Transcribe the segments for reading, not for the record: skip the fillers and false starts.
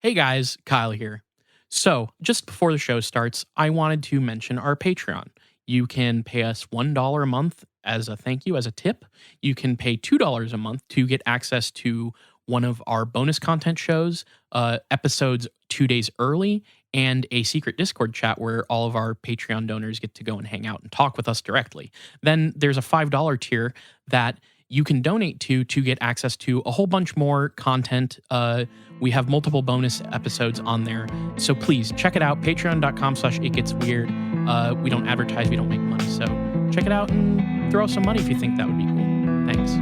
Hey guys, Kyle here. So, just before the show starts, I wanted to mention our Patreon. You can pay us $1 a month as a thank you, as a tip. You can pay $2 a month to get access to one of our bonus content shows, episodes 2 days early, and a secret Discord chat where all of our Patreon donors get to go and hang out and talk with us directly. Then there's a $5 tier that you can donate to get access to a whole bunch more content. We have multiple bonus episodes on there. So please check it out. Patreon.com/itgetsweird. We don't advertise, we don't make money. So check it out and throw us some money if you think that would be cool. Thanks.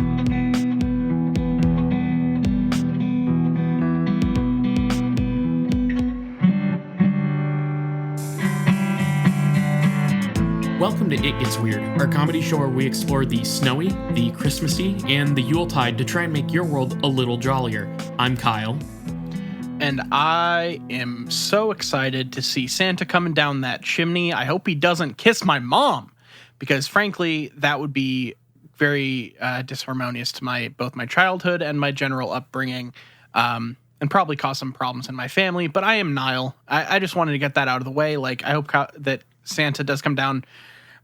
Welcome to It Gets Weird, our comedy show where we explore the snowy, the Christmassy, and the Yuletide to try and make your world a little jollier. I'm Kyle. And I am so excited to see Santa coming down that chimney. I hope he doesn't kiss my mom, because frankly, that would be very disharmonious to both my childhood and my general upbringing, and probably cause some problems in my family. But I am Niall. I just wanted to get that out of the way. Like, I hope that Santa does come down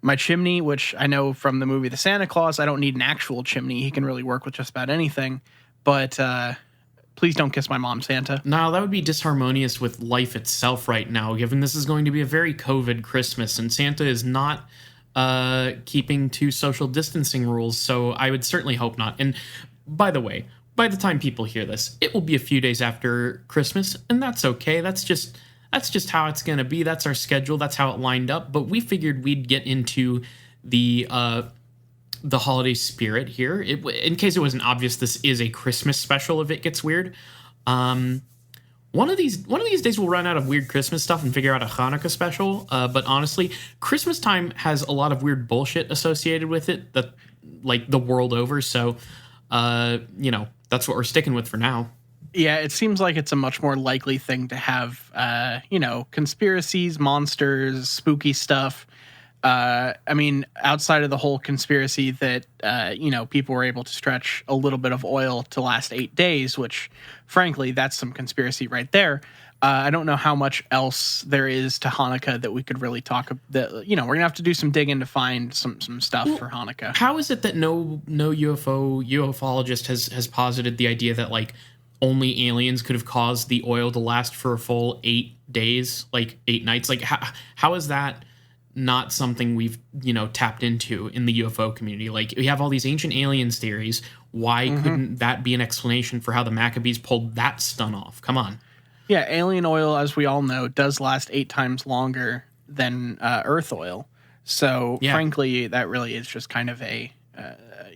my chimney, which I know from the movie The Santa Claus, I don't need an actual chimney. He can really work with just about anything. But please don't kiss my mom, Santa. No, that would be disharmonious with life itself right now, given this is going to be a very COVID Christmas, and Santa is not keeping to social distancing rules, so I would certainly hope not. And by the way, by the time people hear this, it will be a few days after Christmas, and that's okay. That's just how it's going to be. That's our schedule. That's how it lined up. But we figured we'd get into the holiday spirit here. In case it wasn't obvious, this is a Christmas special if It Gets Weird. One of these days we'll run out of weird Christmas stuff and figure out a Hanukkah special. But honestly, Christmas time has a lot of weird bullshit associated with it, that like the world over. So, that's what we're sticking with for now. Yeah, it seems like it's a much more likely thing to have, conspiracies, monsters, spooky stuff. I mean, outside of the whole conspiracy that, people were able to stretch a little bit of oil to last 8 days, which, frankly, that's some conspiracy right there. I don't know how much else there is to Hanukkah that we could really talk about. We're going to have to do some digging to find some stuff for Hanukkah. How is it that no ufologist has posited the idea that, like, only aliens could have caused the oil to last for a full 8 days, like 8 nights? Like, how is that not something we've, tapped into in the UFO community? Like, we have all these ancient aliens theories. Why couldn't that be an explanation for how the Maccabees pulled that stunt off? Come on. Yeah, alien oil, as we all know, does last 8 times longer than Earth oil. So, frankly, that really is just kind of a,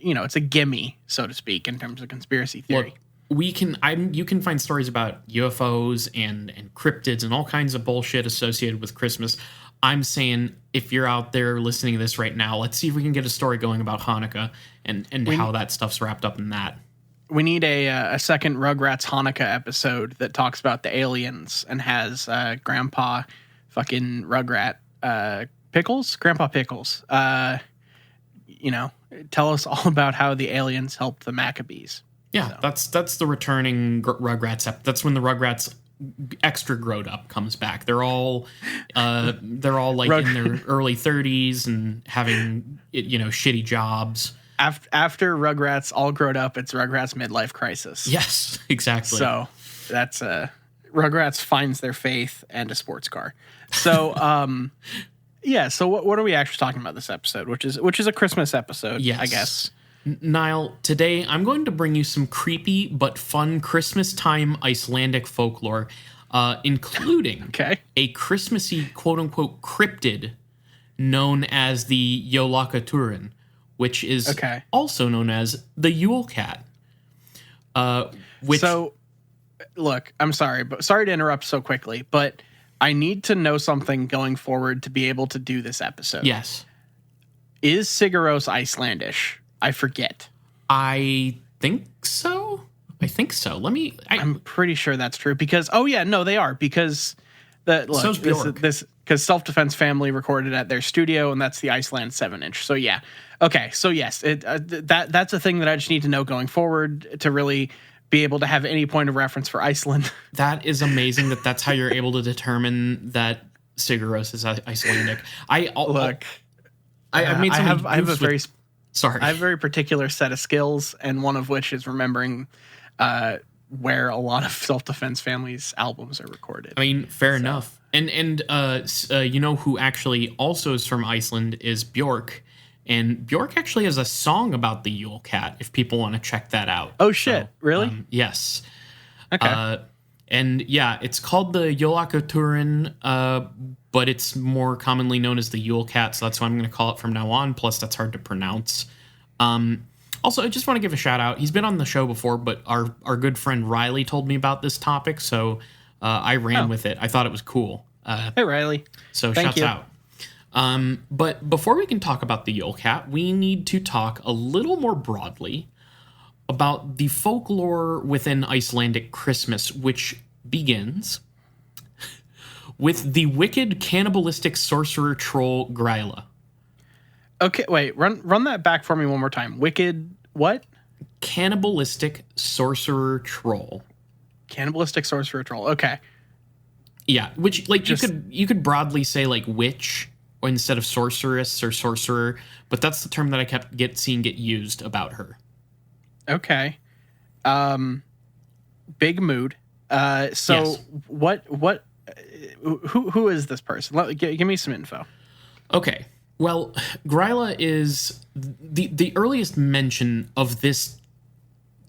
it's a gimme, so to speak, in terms of conspiracy theory. Look, you can find stories about UFOs and cryptids and all kinds of bullshit associated with Christmas. I'm saying, if you're out there listening to this right now, let's see if we can get a story going about Hanukkah and how that stuff's wrapped up in that. We need a second Rugrats Hanukkah episode that talks about the aliens and has Grandpa fucking Rugrat Grandpa Pickles. Tell us all about how the aliens helped the Maccabees. Yeah, so. That's the returning Rugrats. That's when the Rugrats extra growed up comes back. They're all like in their early 30s and having shitty jobs. After Rugrats all grown up, it's Rugrats midlife crisis. Yes, exactly. So that's Rugrats finds their faith and a sports car. So so what are we actually talking about this episode, which is a Christmas episode? Yes. I guess. Niall, today I'm going to bring you some creepy but fun Christmas time Icelandic folklore, including a Christmassy quote-unquote cryptid known as the Yule Cat, which is also known as the Yule Cat. So, look, I'm sorry to interrupt so quickly, but I need to know something going forward to be able to do this episode. Yes. Is Sigaros Icelandic? I forget. I think so. I'm pretty sure that's true because they are, because because Self-Defense Family recorded at their studio, and that's the Iceland 7-inch. So yeah. Okay. So yes, that's a thing that I just need to know going forward to really be able to have any point of reference for Iceland. That is amazing that's how you're able to determine that Sigurros is Icelandic. I made I have a very sorry. I have a very particular set of skills, and one of which is remembering where a lot of self-defense families albums are recorded. I mean, fair enough. And you know who actually also is from Iceland is Björk. And Björk actually has a song about the Yule Cat, if people want to check that out. Oh, shit. So, really? Yes. Okay. And yeah, it's called the Jólakötturinn, but it's more commonly known as the Yule Cat, so that's what I'm going to call it from now on. Plus, that's hard to pronounce. Also, I just want to give a shout out. He's been on the show before, but our good friend Riley told me about this topic, so I ran with it. I thought it was cool. Hey, Riley. So shouts out. But before we can talk about the Yule Cat, we need to talk a little more broadly about the folklore within Icelandic Christmas, which begins with the wicked cannibalistic sorcerer troll Gryla. Okay, wait, run that back for me one more time. Wicked what? Cannibalistic sorcerer troll. Cannibalistic sorcerer troll. Okay. Yeah, which like you could broadly say like witch or instead of sorceress or sorcerer, but that's the term that I kept seeing get used about her. Okay. Big mood. So yes. What who is this person? Give me some info. Okay. Well, Gryla is the earliest mention of this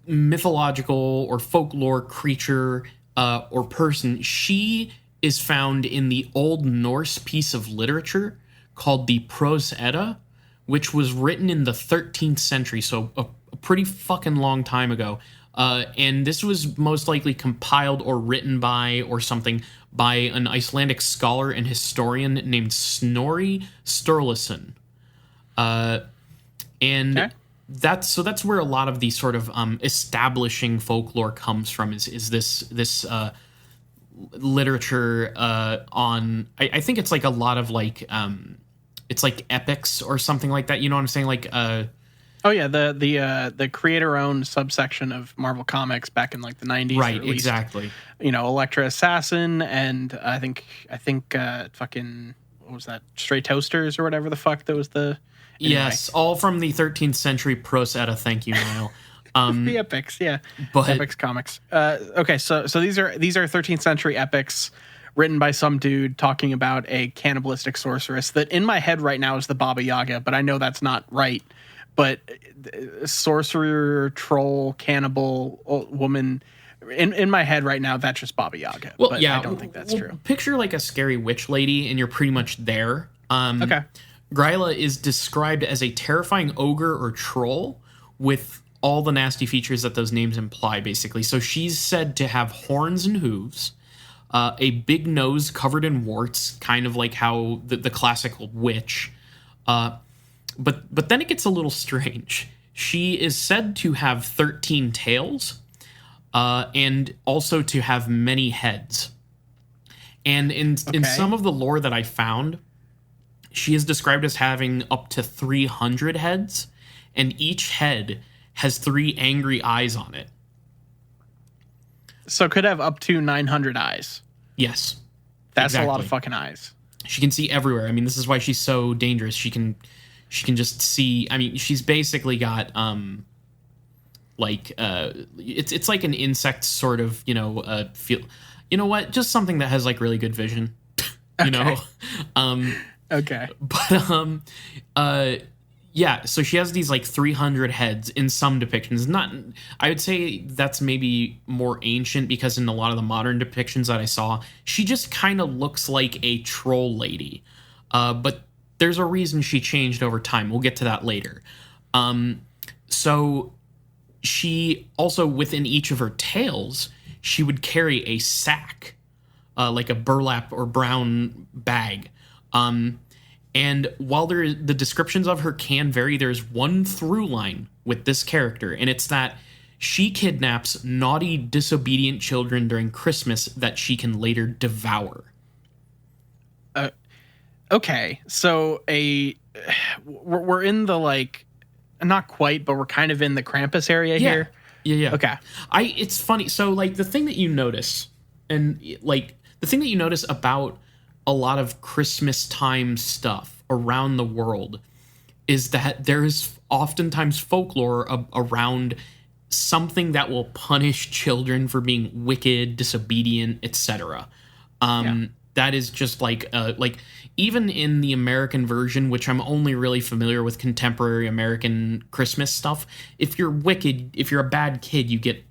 mythological or folklore creature or person. She is found in the Old Norse piece of literature called the Prose Edda, which was written in the 13th century, so a pretty fucking long time ago. And this was most likely compiled or written by or something by an Icelandic scholar and historian named Snorri Sturluson. That's where a lot of the sort of establishing folklore comes from is this literature on I think it's like a lot of like it's like epics or something like that, you know what I'm saying, like oh yeah, the creator-owned subsection of Marvel Comics back in like the 90s. Right, exactly. You know, Elektra Assassin and I think fucking what was that? Stray Toasters or whatever the fuck that was the anyway. Yes, all from the 13th century Prose Edda. Thank you, Niall. The epics, yeah. But, epics comics. Okay, so these are 13th century epics written by some dude talking about a cannibalistic sorceress that in my head right now is the Baba Yaga, but I know that's not right. But sorcerer, troll, cannibal, woman, in my head right now, that's just Baba Yaga. Well, but yeah, I don't think that's true. Picture like a scary witch lady, and you're pretty much there. Okay. Gryla is described as a terrifying ogre or troll with all the nasty features that those names imply, basically. So she's said to have horns and hooves, a big nose covered in warts, kind of like how the classical witch. But then it gets a little strange. She is said to have 13 tails, and also to have many heads. And in some of the lore that I found, she is described as having up to 300 heads, and each head has 3 angry eyes on it. So could have up to 900 eyes. Yes. That's exactly. A lot of fucking eyes. She can see everywhere. I mean, this is why she's so dangerous. She can just see. I mean, she's basically got it's like an insect sort of, feel. You know what? Just something that has like really good vision. You know. Okay. But yeah, so she has these like 300 heads in some depictions. Not, I would say that's maybe more ancient because in a lot of the modern depictions that I saw, she just kind of looks like a troll lady. But there's a reason she changed over time. We'll get to that later. So she also, within each of her tails, she would carry a sack, like a burlap or brown bag. And while the descriptions of her can vary, there's one through line with this character, and it's that she kidnaps naughty, disobedient children during Christmas that she can later devour. Okay, so we're in the, like, not quite, but we're kind of in the Krampus area here. Yeah. Okay. It's funny. So like the thing that you notice, and like the thing that you notice about a lot of Christmas time stuff around the world is that there is oftentimes folklore around something that will punish children for being wicked, disobedient, etc. That is just like even in the American version, which I'm only really familiar with contemporary American Christmas stuff. If you're wicked, if you're a bad kid, you get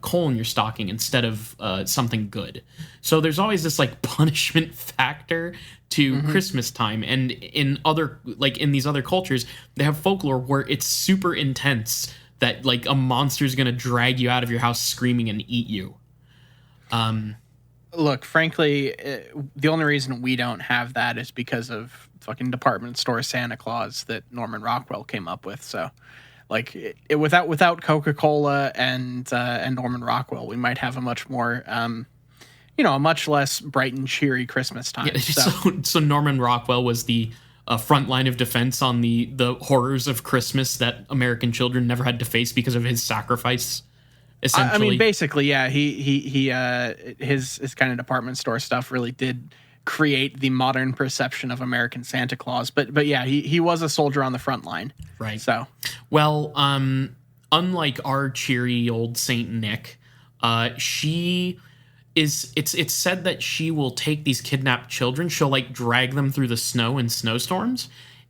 coal in your stocking instead of something good. So there's always this like punishment factor to Christmas time, and in these other cultures, they have folklore where it's super intense that like a monster is gonna drag you out of your house screaming and eat you. Look, frankly, the only reason we don't have that is because of fucking department store Santa Claus that Norman Rockwell came up with. So, like, without Coca-Cola and Norman Rockwell, we might have a much more, a much less bright and cheery Christmas time. Yeah, so Norman Rockwell was the front line of defense on the horrors of Christmas that American children never had to face because of his sacrifice. I mean, basically, yeah. His kind of department store stuff really did create the modern perception of American Santa Claus. But yeah, he was a soldier on the front line, right? So, well, unlike our cheery old Saint Nick, she is. It's said that she will take these kidnapped children. She'll like drag them through the snow in snowstorms,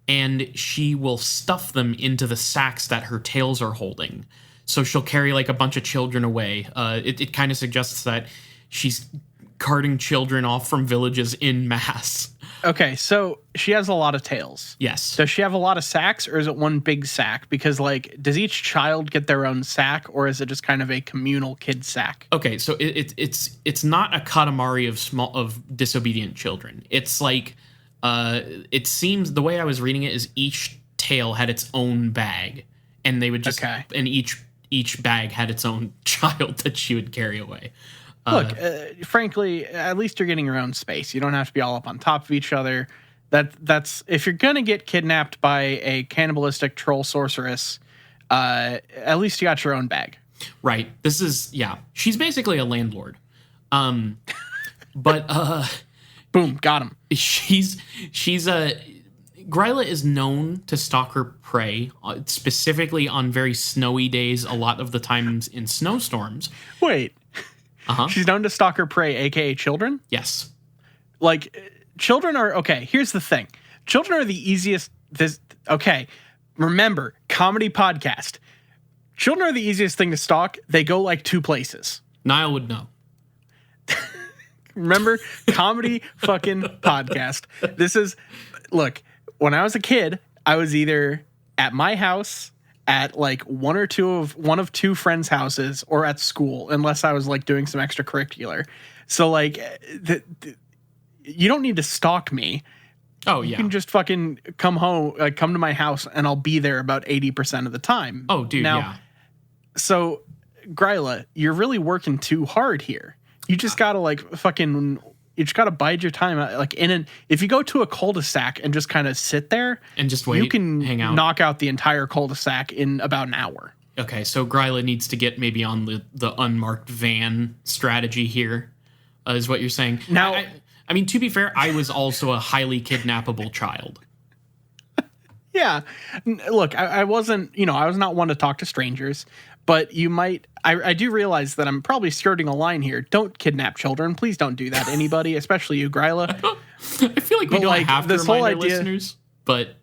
and she will stuff them into the sacks that her tails are holding. So she'll carry like a bunch of children away. It kind of suggests that she's carting children off from villages en masse. Okay, so she has a lot of tails. Yes. Does she have a lot of sacks, or is it one big sack? Because like, does each child get their own sack, or is it just kind of a communal kid sack? Okay, so it's not a katamari of disobedient children. It's like it seems the way I was reading it is each tail had its own bag, and they would just and each bag had its own child that she would carry away. Look, frankly, at least you're getting your own space. You don't have to be all up on top of each other. That's if you're gonna get kidnapped by a cannibalistic troll sorceress, at least you got your own bag. Right. This is she's basically a landlord. But boom, got him. She's a Gryla is known to stalk her prey, specifically on very snowy days, a lot of the times in snowstorms. Wait. She's known to stalk her prey, aka children? Yes. Like, children are... Okay, here's the thing. Children are the easiest... Remember, comedy podcast. Children are the easiest thing to stalk. They go, like, two places. Niall would know. Remember, comedy fucking podcast. This is... Look... When I was a kid, I was either at my house, at like one of two friends' houses, or at school, unless I was like doing some extracurricular. So like, you don't need to stalk me. Oh yeah, you can just fucking come home, come to my house, and I'll be there about 80% of the time. Oh dude, now, yeah. So, Gryla, you're really working too hard here. You just gotta like fucking. You just gotta bide your time. Like if you go to a cul-de-sac and just kind of sit there and just wait, you can hang out, knock out the entire cul-de-sac in about an hour. Okay, so Gryla needs to get maybe on the unmarked van strategy here, is what you're saying. Now, I mean, to be fair, I was also a highly kidnappable child. Yeah, look, I wasn't, I was not one to talk to strangers. But you might... I do realize that I'm probably skirting a line here. Don't kidnap children. Please don't do that, anybody, especially you, Gryla. I feel like we don't have to remind our listeners, but...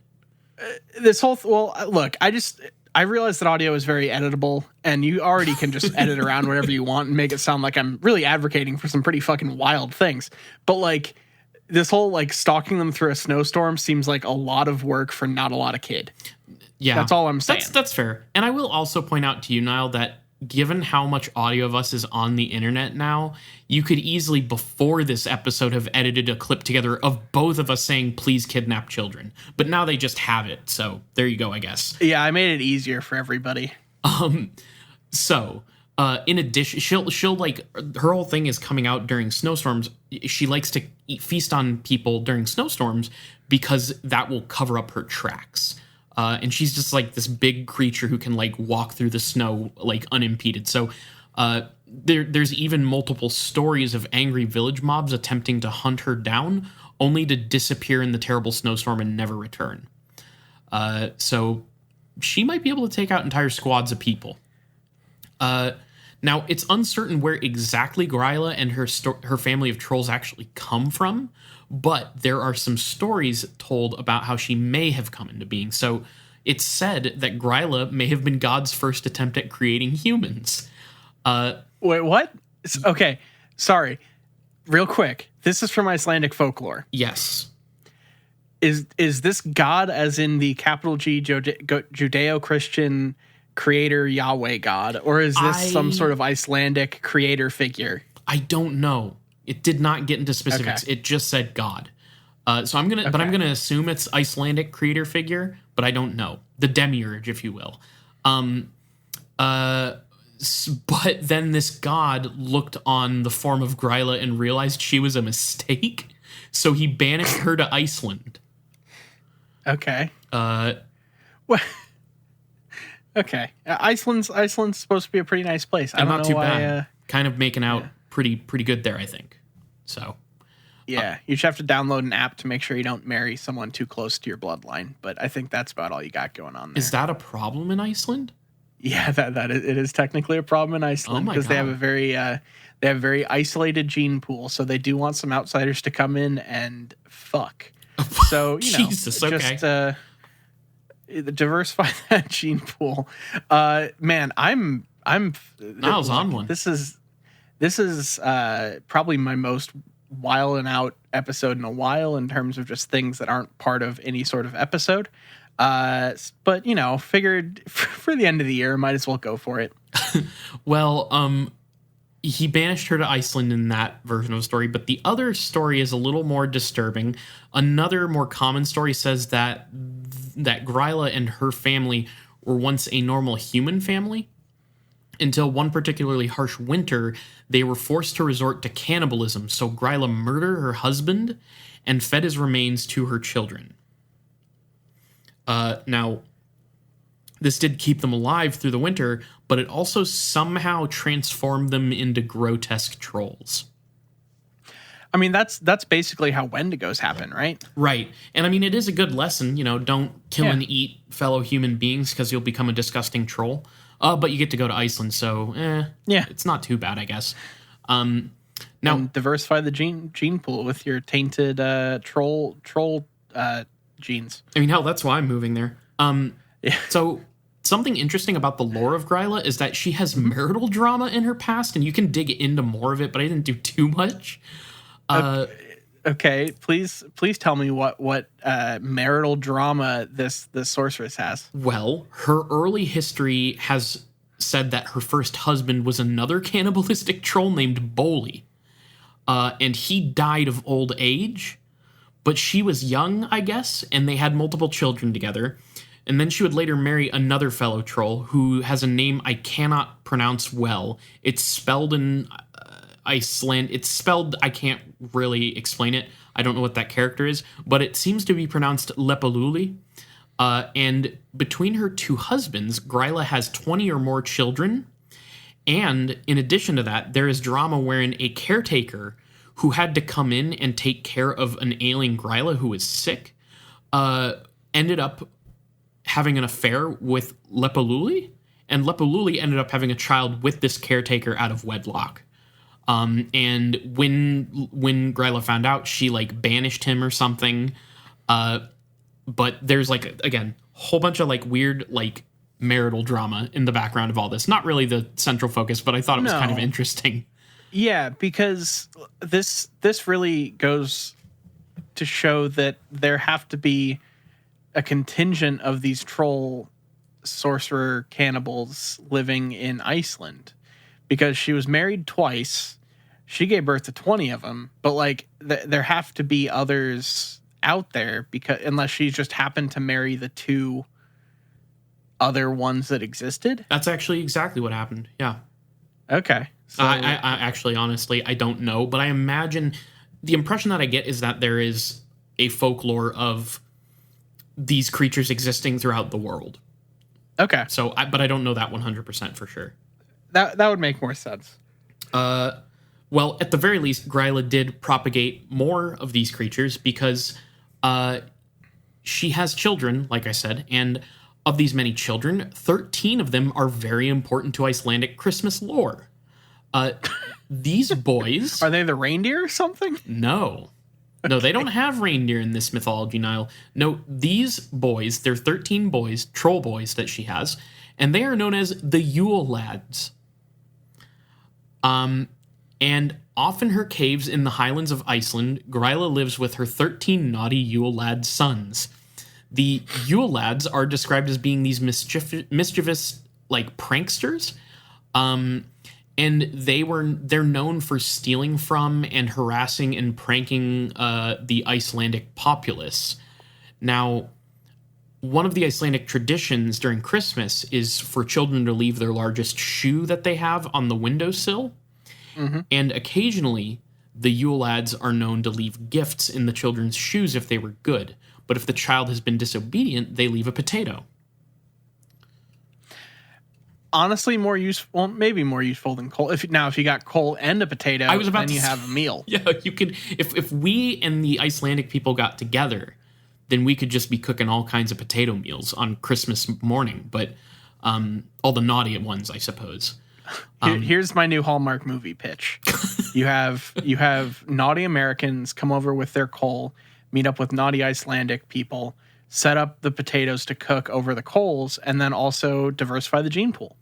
Look, I realize that audio is very editable, and you already can just edit around whatever you want and make it sound like I'm really advocating for some pretty fucking wild things. But, like, this whole, like, stalking them through a snowstorm seems like a lot of work for not a lot of kid. Yeah, that's all I'm saying. That's fair. And I will also point out to you, Niall, that given how much audio of us is on the internet now, you could easily, before this episode, have edited a clip together of both of us saying, please kidnap children. But now they just have it. So there you go, I guess. Yeah, I made it easier for everybody. So in addition, she'll like, her whole thing is coming out during snowstorms. She likes to feast on people during snowstorms because that will cover up her tracks. And she's just like this big creature who can like walk through the snow like unimpeded. So there's even multiple stories of angry village mobs attempting to hunt her down, only to disappear in the terrible snowstorm and never return. So she might be able to take out entire squads of people. Now, it's uncertain where exactly Gryla and her family of trolls actually come from, but there are some stories told about how she may have come into being. So it's said that Gryla may have been God's first attempt at creating humans. Wait, what? Okay, sorry. Real quick. This is from Icelandic folklore. Yes. Is this God as in the capital G Judeo-Christian creator Yahweh God, or is this some sort of Icelandic creator figure? I don't know. It did not get into specifics. Okay. It just said God. So I'm gonna assume it's Icelandic creator figure, but I don't know. The demiurge, if you will. But then this god looked on the form of Gryla and realized she was a mistake, so he banished her to Iceland. Okay. Well, okay. Iceland's supposed to be a pretty nice place. I don't know why. Bad. Kind of making out pretty good there, I think. So. Yeah, you just have to download an app to make sure you don't marry someone too close to your bloodline. But I think that's about all you got going on there. Is that a problem in Iceland? Yeah, it is technically a problem in Iceland because they have a very isolated gene pool, so they do want some outsiders to come in and fuck. So Jesus, okay. Just diversify that gene pool. Man, I'm Niles on one. This is probably my most wild and out episode in a while in terms of just things that aren't part of any sort of episode. But figured for the end of the year, might as well go for it. Well, he banished her to Iceland in that version of the story, but the other story is a little more disturbing. Another more common story says that Gryla and her family were once a normal human family. Until one particularly harsh winter, they were forced to resort to cannibalism, so Gryla murdered her husband and fed his remains to her children. Now, this did keep them alive through the winter, but it also somehow transformed them into grotesque trolls. I mean, that's basically how Wendigos happen, right? Right. And I mean, it is a good lesson, don't kill and eat fellow human beings because you'll become a disgusting troll. But you get to go to Iceland, so it's not too bad, I guess. Now, and diversify the gene pool with your tainted troll genes. I mean, hell, that's why I'm moving there. So something interesting about the lore of Gryla is that she has marital drama in her past, and you can dig into more of it, but I didn't do too much. Okay, please tell me what marital drama this sorceress has. Well, her early history has said that her first husband was another cannibalistic troll named Bolli, and he died of old age, but she was young, I guess, and they had multiple children together. And then she would later marry another fellow troll who has a name I cannot pronounce well. It's spelled in Iceland. It's spelled, I can't really explain it. I don't know what that character is, but it seems to be pronounced Lepaluli. And between her two husbands, Gryla has 20 or more children. And in addition to that, there is drama wherein a caretaker who had to come in and take care of an ailing Gryla who was sick ended up having an affair with Lepaluli. And Lepaluli ended up having a child with this caretaker out of wedlock. And when Gryla found out, she banished him or something. But there's again, a whole bunch of weird marital drama in the background of all this. Not really the central focus, but I thought it was kind of interesting. Yeah, because this really goes to show that there have to be a contingent of these troll sorcerer cannibals living in Iceland, because she was married twice. She gave birth to 20 of them, but there have to be others out there, because unless she just happened to marry the two other ones that existed. That's actually exactly what happened. Yeah. Okay. So I actually, honestly, I don't know, but I imagine the impression that I get is that there is a folklore of these creatures existing throughout the world. Okay. So, but I don't know that 100% for sure. That would make more sense. Well, at the very least, Gryla did propagate more of these creatures because she has children, like I said, and of these many children, 13 of them are very important to Icelandic Christmas lore. These boys... Are they the reindeer or something? No. No, they don't have reindeer in this mythology, Niall. No, these boys, they're 13 boys, troll boys that she has, and they are known as the Yule Lads. And off in her caves in the highlands of Iceland, Gryla lives with her 13 naughty Yule Lad sons. The Yule Lads are described as being these mischievous, like, pranksters. And they're known for stealing from and harassing and pranking the Icelandic populace. Now, one of the Icelandic traditions during Christmas is for children to leave their largest shoe that they have on the windowsill. Mm-hmm. And occasionally, the Yule Lads are known to leave gifts in the children's shoes if they were good. But if the child has been disobedient, they leave a potato. Honestly, more useful. Well, maybe more useful than coal. If you got coal and a potato, then you have a meal. Yeah, you could. If we and the Icelandic people got together, then we could just be cooking all kinds of potato meals on Christmas morning. But all the naughty ones, I suppose. Here's my new Hallmark movie pitch. You have naughty Americans come over with their coal, meet up with naughty Icelandic people, set up the potatoes to cook over the coals, and then also diversify the gene pool.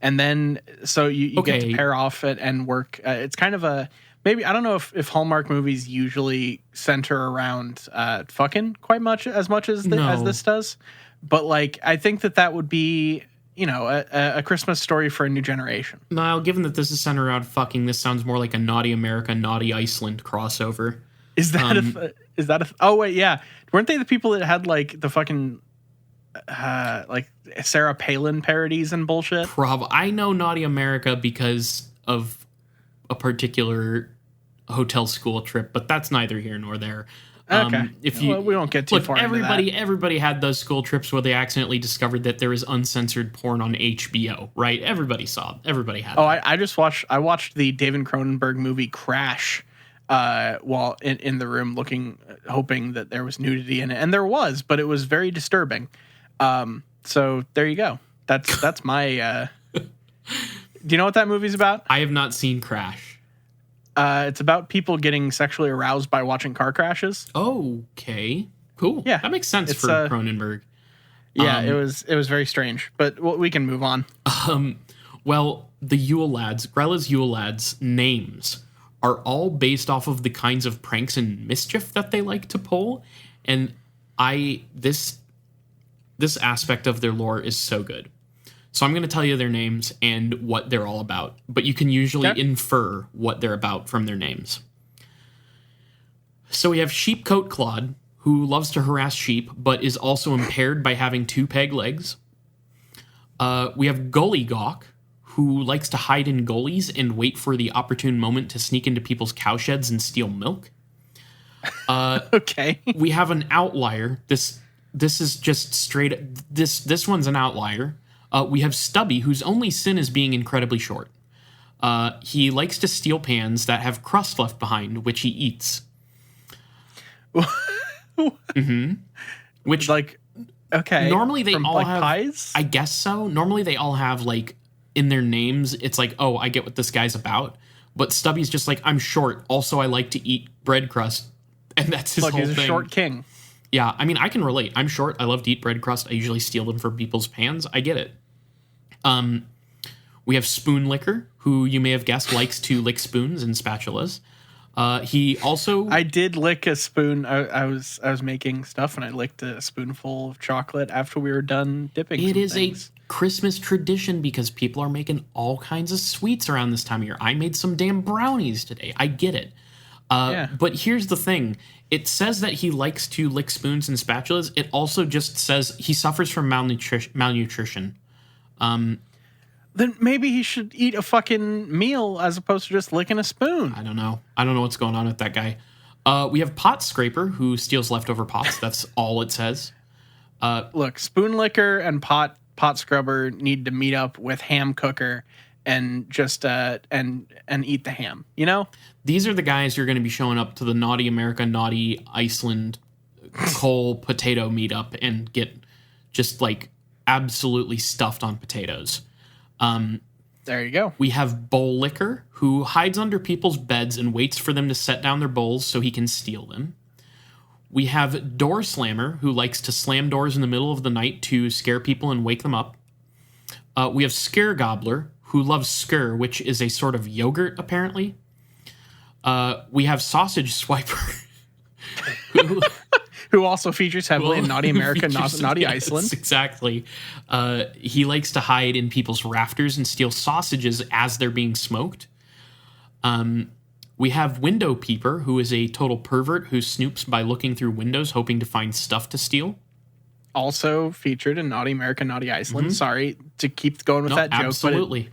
And then so you get to pair off it and work. It's kind of a maybe I don't know if Hallmark movies usually center around fucking quite much as this does, but like I think that would be a Christmas story for a new generation. Niall, given that this is centered around fucking, this sounds more like a naughty America, naughty Iceland crossover. Is that oh wait, yeah, weren't they the people that had like the fucking like Sarah Palin parodies and bullshit? I know Naughty America because of a particular hotel school trip, but that's neither here nor there. Okay. We won't get too far into that. Everybody had those school trips where they accidentally discovered that there was uncensored porn on HBO, right? Everybody had. Oh, I watched the David Cronenberg movie Crash while in the room hoping that there was nudity in it, and there was, but it was very disturbing. So there you go. That's my. Do you know what that movie's about? I have not seen Crash. It's about people getting sexually aroused by watching car crashes. Okay, cool. Yeah, that makes sense for Cronenberg. Yeah, it was very strange, but we can move on. Well, the Yule Lads, Gryla's Yule Lads names are all based off of the kinds of pranks and mischief that they like to pull, and this aspect of their lore is so good. So I'm going to tell you their names and what they're all about, but you can usually infer what they're about from their names. So we have Sheepcoat Claude, who loves to harass sheep, but is also impaired by having 2 peg legs. We have Gully Gawk, who likes to hide in gullies and wait for the opportune moment to sneak into people's cowsheds and steal milk. Okay. We have an outlier. This is just straight. This one's an outlier. We have Stubby, whose only sin is being incredibly short. He likes to steal pans that have crust left behind, which he eats. Mm-hmm. Which, like, okay. Normally they From, all like, have pies? I guess so. Normally they all have, like, in their names, it's like, oh, I get what this guy's about. But Stubby's just like, I'm short. Also, I like to eat bread crust. And that's his whole thing. He's a short king. Yeah, I mean, I can relate. I'm short. I love to eat bread crust. I usually steal them from people's pans. I get it. We have Spoon Licker, who you may have guessed likes to lick spoons and spatulas. He also... I did lick a spoon. I was making stuff, and I licked a spoonful of chocolate after we were done dipping. It is a Christmas tradition because people are making all kinds of sweets around this time of year. I made some damn brownies today. I get it. But here's the thing. It says that he likes to lick spoons and spatulas. It also just says he suffers from malnutrition. Then maybe he should eat a fucking meal as opposed to just licking a spoon. I don't know what's going on with that guy. We have Pot Scraper, who steals leftover pots. That's all it says. Look, Spoon Licker and Pot Scrubber need to meet up with Ham Cooker and just and eat the ham. You know, these are the guys who are going to be showing up to the Naughty America, Naughty Iceland coal potato meetup and get just like absolutely stuffed on potatoes. There you go. We have Bowl Licker, who hides under people's beds and waits for them to set down their bowls so he can steal them. We have Door Slammer, who likes to slam doors in the middle of the night to scare people and wake them up. We have Scare Gobbler, who loves Skir, which is a sort of yogurt, apparently. We have Sausage Swiper, who also features heavily in Naughty America, Naughty Iceland. Exactly. He likes to hide in people's rafters and steal sausages as they're being smoked. We have Window Peeper, who is a total pervert who snoops by looking through windows hoping to find stuff to steal. Also featured in Naughty America, Naughty Iceland. Mm-hmm. Sorry to keep going with that joke. Absolutely.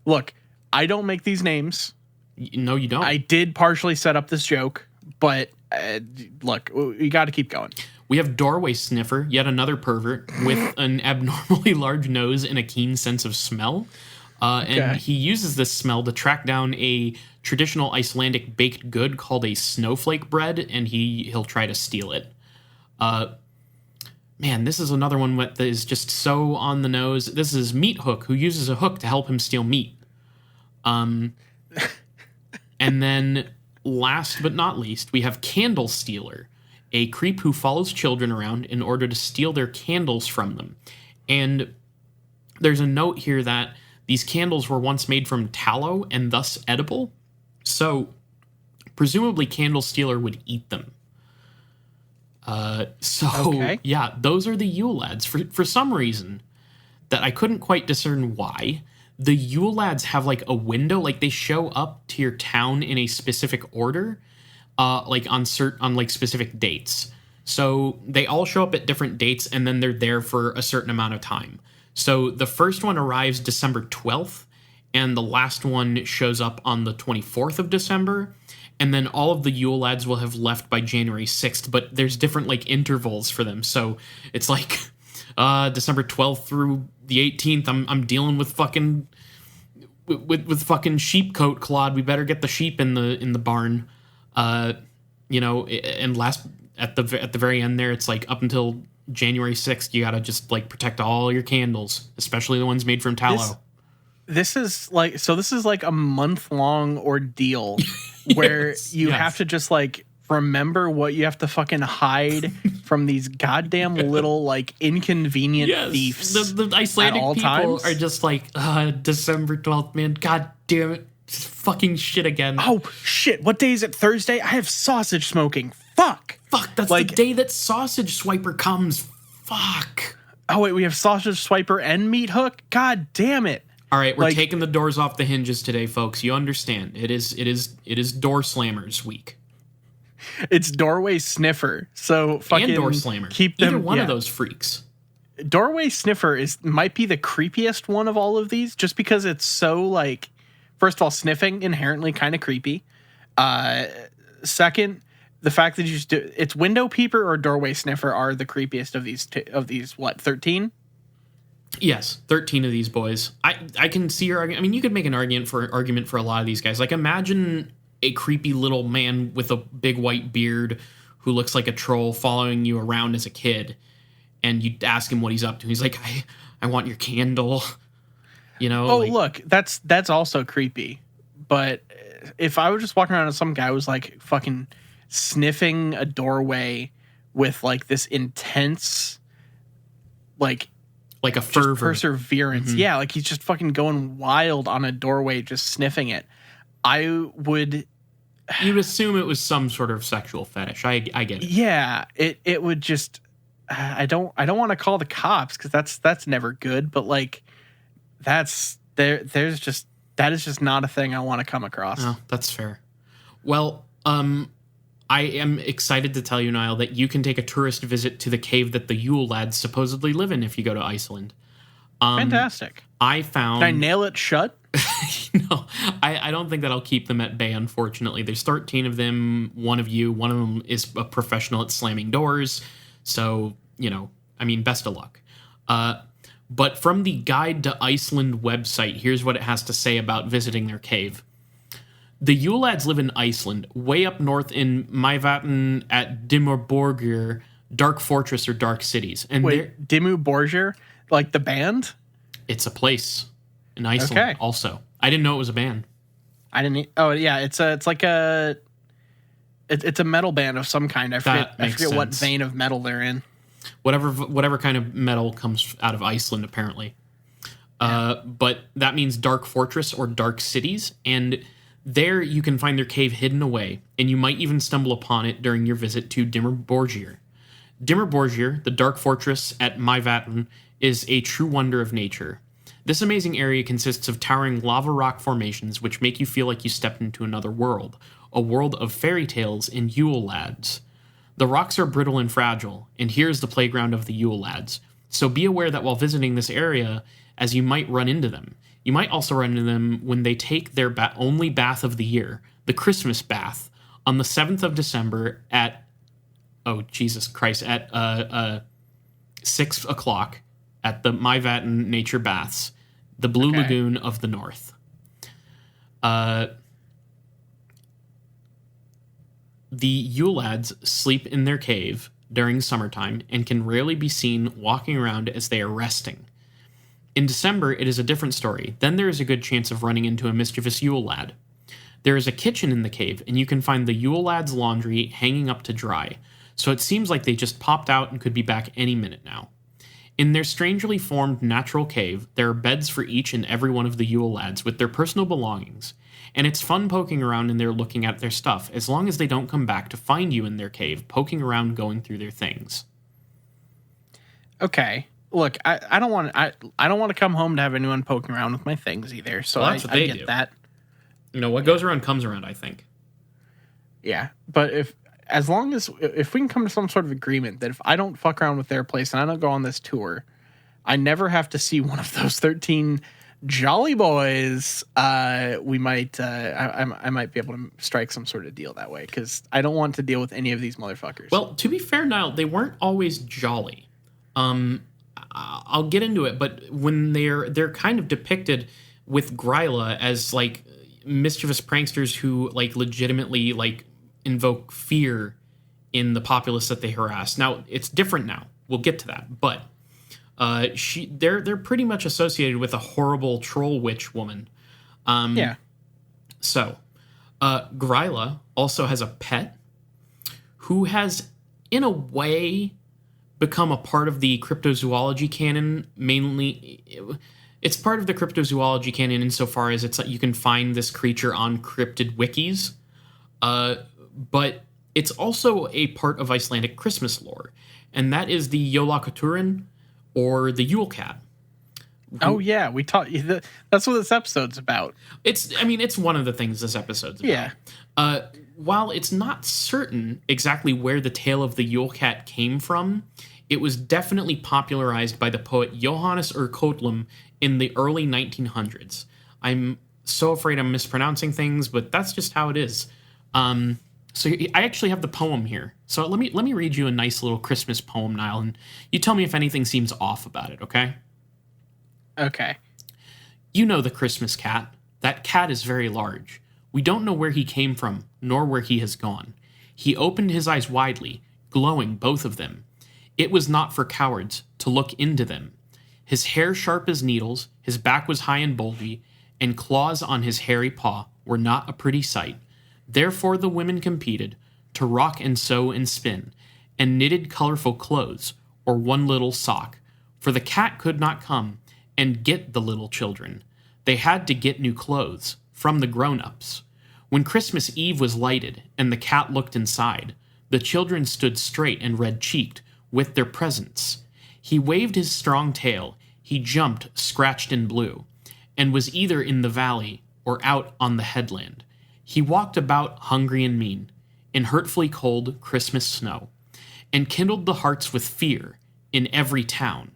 Look, I don't make these names. No, you don't. I did partially set up this joke, but look, you got to keep going. We have Doorway Sniffer, yet another pervert with an abnormally large nose and a keen sense of smell. And he uses this smell to track down a traditional Icelandic baked good called a snowflake bread, and he'll try to steal it. Man, this is another one that is just so on the nose. This is Meat Hook, who uses a hook to help him steal meat. And then, last but not least, we have Candle Stealer, a creep who follows children around in order to steal their candles from them. And there's a note here that these candles were once made from tallow and thus edible. So, presumably Candle Stealer would eat them. Yeah, those are the Yule Lads. For some reason that I couldn't quite discern why, the Yule Lads have like a window, like they show up to your town in a specific order, like on specific dates. So they all show up at different dates and then they're there for a certain amount of time. So the first one arrives December 12th and the last one shows up on the 24th of December. And then all of the Yule Lads will have left by January 6th, but there's different like intervals for them. So it's like December 12th through the 18th. I'm dealing with fucking sheep coat, Claude. We better get the sheep in the barn. And last at the very end there, it's like up until January 6th, you gotta just like protect all your candles, especially the ones made from tallow. This is like a month-long ordeal where you have to just like remember what you have to fucking hide from these goddamn little like inconvenient thieves. The Icelandic people times are just like, December 12th, man. God damn it. Just fucking shit again. Oh, shit. What day is it? Thursday? I have sausage smoking. Fuck. That's like, the day that Sausage Swiper comes. Fuck. Oh, wait. We have Sausage Swiper and Meat Hook? God damn it. All right, we're taking the doors off the hinges today, folks. You understand. It is Door Slammers week. It's Doorway Sniffer. So fucking and Door Slammer. Keep them, either one of those freaks. Doorway Sniffer might be the creepiest one of all of these, just because it's so like, first of all, sniffing inherently kind of creepy. Second, the fact that you just do it's Window Peeper or Doorway Sniffer are the creepiest of these. What, 13? Yes, 13 of these boys. I can see your argument. I mean, you could make an argument for a lot of these guys. Like, imagine a creepy little man with a big white beard who looks like a troll following you around as a kid, and you ask him what he's up to. He's like, I want your candle. You know? Oh, look, that's also creepy. But if I was just walking around and some guy was like fucking sniffing a doorway with like this intense, like a fervor, perseverance. Mm-hmm. Yeah, like he's just fucking going wild on a doorway, just sniffing it. You'd assume it was some sort of sexual fetish. I get it. Yeah, it would just. I don't want to call the cops because that's never good. But like, that is just not a thing I want to come across. Oh, that's fair. Well, I am excited to tell you, Niall, that you can take a tourist visit to the cave that the Yule Lads supposedly live in if you go to Iceland. Fantastic. I found... Did I nail it shut? No, I don't think that'll keep them at bay, unfortunately. There's 13 of them, one of them is a professional at slamming doors. So, I mean, best of luck. But from the Guide to Iceland website, here's what it has to say about visiting their cave. The Yule Lads live in Iceland, way up north in Mývatn at Dimmerborgir, Dark Fortress or Dark Cities. And wait, Dimmu Borgir? Like the band? It's a place in Iceland also. I didn't know it was a band. I didn't. Oh, yeah. It's like a metal band of some kind. I forget what vein of metal they're in. Whatever kind of metal comes out of Iceland, apparently. But that means Dark Fortress or Dark Cities. And there you can find their cave hidden away. And you might even stumble upon it during your visit to Dimmerborgir. Dimmerborgir, the Dark Fortress at Mývatn, is a true wonder of nature. This amazing area consists of towering lava rock formations which make you feel like you stepped into another world, a world of fairy tales and Yule Lads. The rocks are brittle and fragile, and here's the playground of the Yule Lads. So be aware that while visiting this area, as you might run into them. You might also run into them when they take their only bath of the year, the Christmas bath, on the 7th of December at, oh, Jesus Christ, at 6 o'clock at the Mývatn Nature Baths, the Blue Lagoon of the North. The Yule Lads sleep in their cave during summertime and can rarely be seen walking around as they are resting. In December, it is a different story. Then there is a good chance of running into a mischievous Yule Lad. There is a kitchen in the cave, and you can find the Yule Lads' laundry hanging up to dry, so it seems like they just popped out and could be back any minute now. In their strangely formed natural cave, there are beds for each and every one of the Yule Lads with their personal belongings, and it's fun poking around in there looking at their stuff, as long as they don't come back to find you in their cave, poking around going through their things. Okay. Look, I don't want to come home to have anyone poking around with my things either. So well, that's what they get do. That. You know, what goes around comes around, I think. Yeah, but if we can come to some sort of agreement that if I don't fuck around with their place and I don't go on this tour, I never have to see one of those 13 jolly boys, we might I might be able to strike some sort of deal that way, because I don't want to deal with any of these motherfuckers. Well, to be fair, Niall, they weren't always jolly. I'll get into it, but when they're kind of depicted with Gryla as like mischievous pranksters who like legitimately like invoke fear in the populace that they harass. Now it's different now. We'll get to that, but they're pretty much associated with a horrible troll witch woman. So Gryla also has a pet who has, in a way, become a part of the cryptozoology canon. Mainly, it's part of the cryptozoology canon insofar as it's like you can find this creature on cryptid wikis, but it's also a part of Icelandic Christmas lore, and that is the Jólakaturin, or the Yule Cat. Oh yeah, we talked. That's what this episode's about. It's one of the things this episode's about. Yeah. While it's not certain exactly where the tale of the Yule Cat came from, it was definitely popularized by the poet Johannes Úr Kotlum in the early 1900s. I'm so afraid I'm mispronouncing things, but that's just how it is. So I actually have the poem here. So let me read you a nice little Christmas poem, Niall, and you tell me if anything seems off about it, okay? Okay. You know the Christmas cat. That cat is very large. We don't know where he came from, nor where he has gone. He opened his eyes widely, glowing, both of them. It was not for cowards to look into them. His hair sharp as needles, his back was high and bulgy, and claws on his hairy paw were not a pretty sight. Therefore the women competed to rock and sew and spin, and knitted colorful clothes, or one little sock. For the cat could not come and get the little children. They had to get new clothes from the grown-ups. When Christmas Eve was lighted and the cat looked inside, the children stood straight and red-cheeked with their presents. He waved his strong tail, he jumped, scratched and blew, and was either in the valley or out on the headland. He walked about hungry and mean, in hurtfully cold Christmas snow, and kindled the hearts with fear in every town.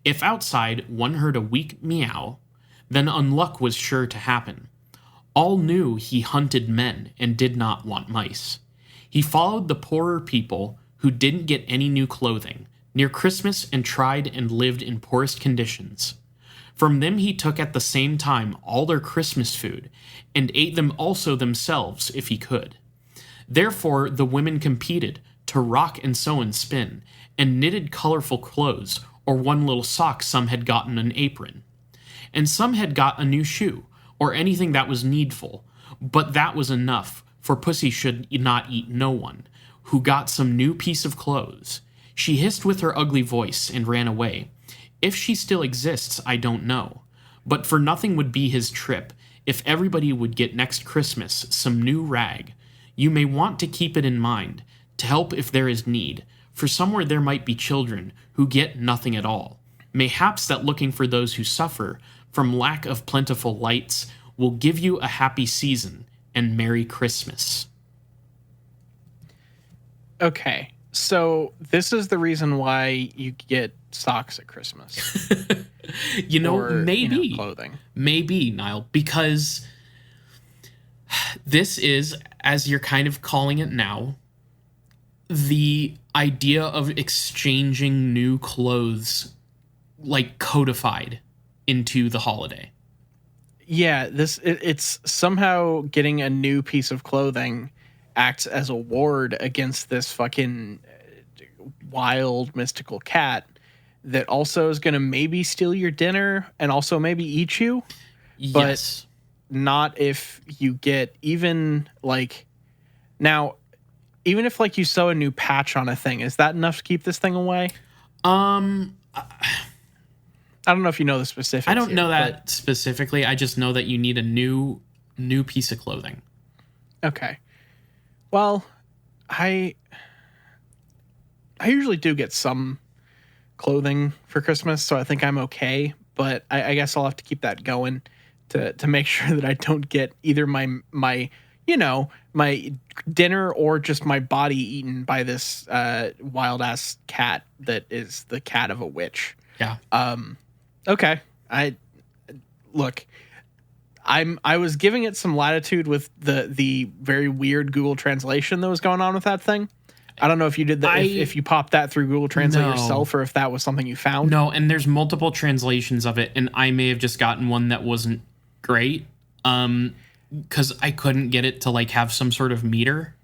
If outside one heard a weak meow, then unluck was sure to happen. All knew he hunted men and did not want mice. He followed the poorer people who didn't get any new clothing, near Christmas and tried and lived in poorest conditions. From them he took at the same time all their Christmas food, and ate them also themselves if he could. Therefore the women competed to rock and sew and spin, and knitted colorful clothes, or one little sock some had gotten an apron. And some had got a new shoe, or anything that was needful, but that was enough, for pussy should not eat no one, who got some new piece of clothes. She hissed with her ugly voice, and ran away. If she still exists, I don't know. But for nothing would be his trip, if everybody would get next Christmas some new rag. You may want to keep it in mind, to help if there is need, for somewhere there might be children who get nothing at all. Mayhaps that looking for those who suffer from lack of plentiful lights will give you a happy season and Merry Christmas. Okay, so this is the reason why you get socks at Christmas. Maybe. Clothing. Maybe, Niall, because this is, as you're kind of calling it now, the idea of exchanging new clothes, like, codified into the holiday. Yeah, it's somehow getting a new piece of clothing acts as a ward against this fucking wild mystical cat that also is going to maybe steal your dinner and also maybe eat you. Yes. But not if you get even like now, even if like you sew a new patch on a thing, is that enough to keep this thing away? I don't know if you know the specifics. I don't know that specifically. I just know that you need a new piece of clothing. Okay. Well, I usually do get some clothing for Christmas, so I think I'm okay. But I guess I'll have to keep that going to make sure that I don't get either my dinner or just my body eaten by this wild ass cat that is the cat of a witch. Yeah. Okay. I was giving it some latitude with the very weird Google translation that was going on with that thing. I don't know if you did that, if you popped that through Google Translate yourself, or if that was something you found. No, and there's multiple translations of it, and I may have just gotten one that wasn't great, because I couldn't get it to like have some sort of meter.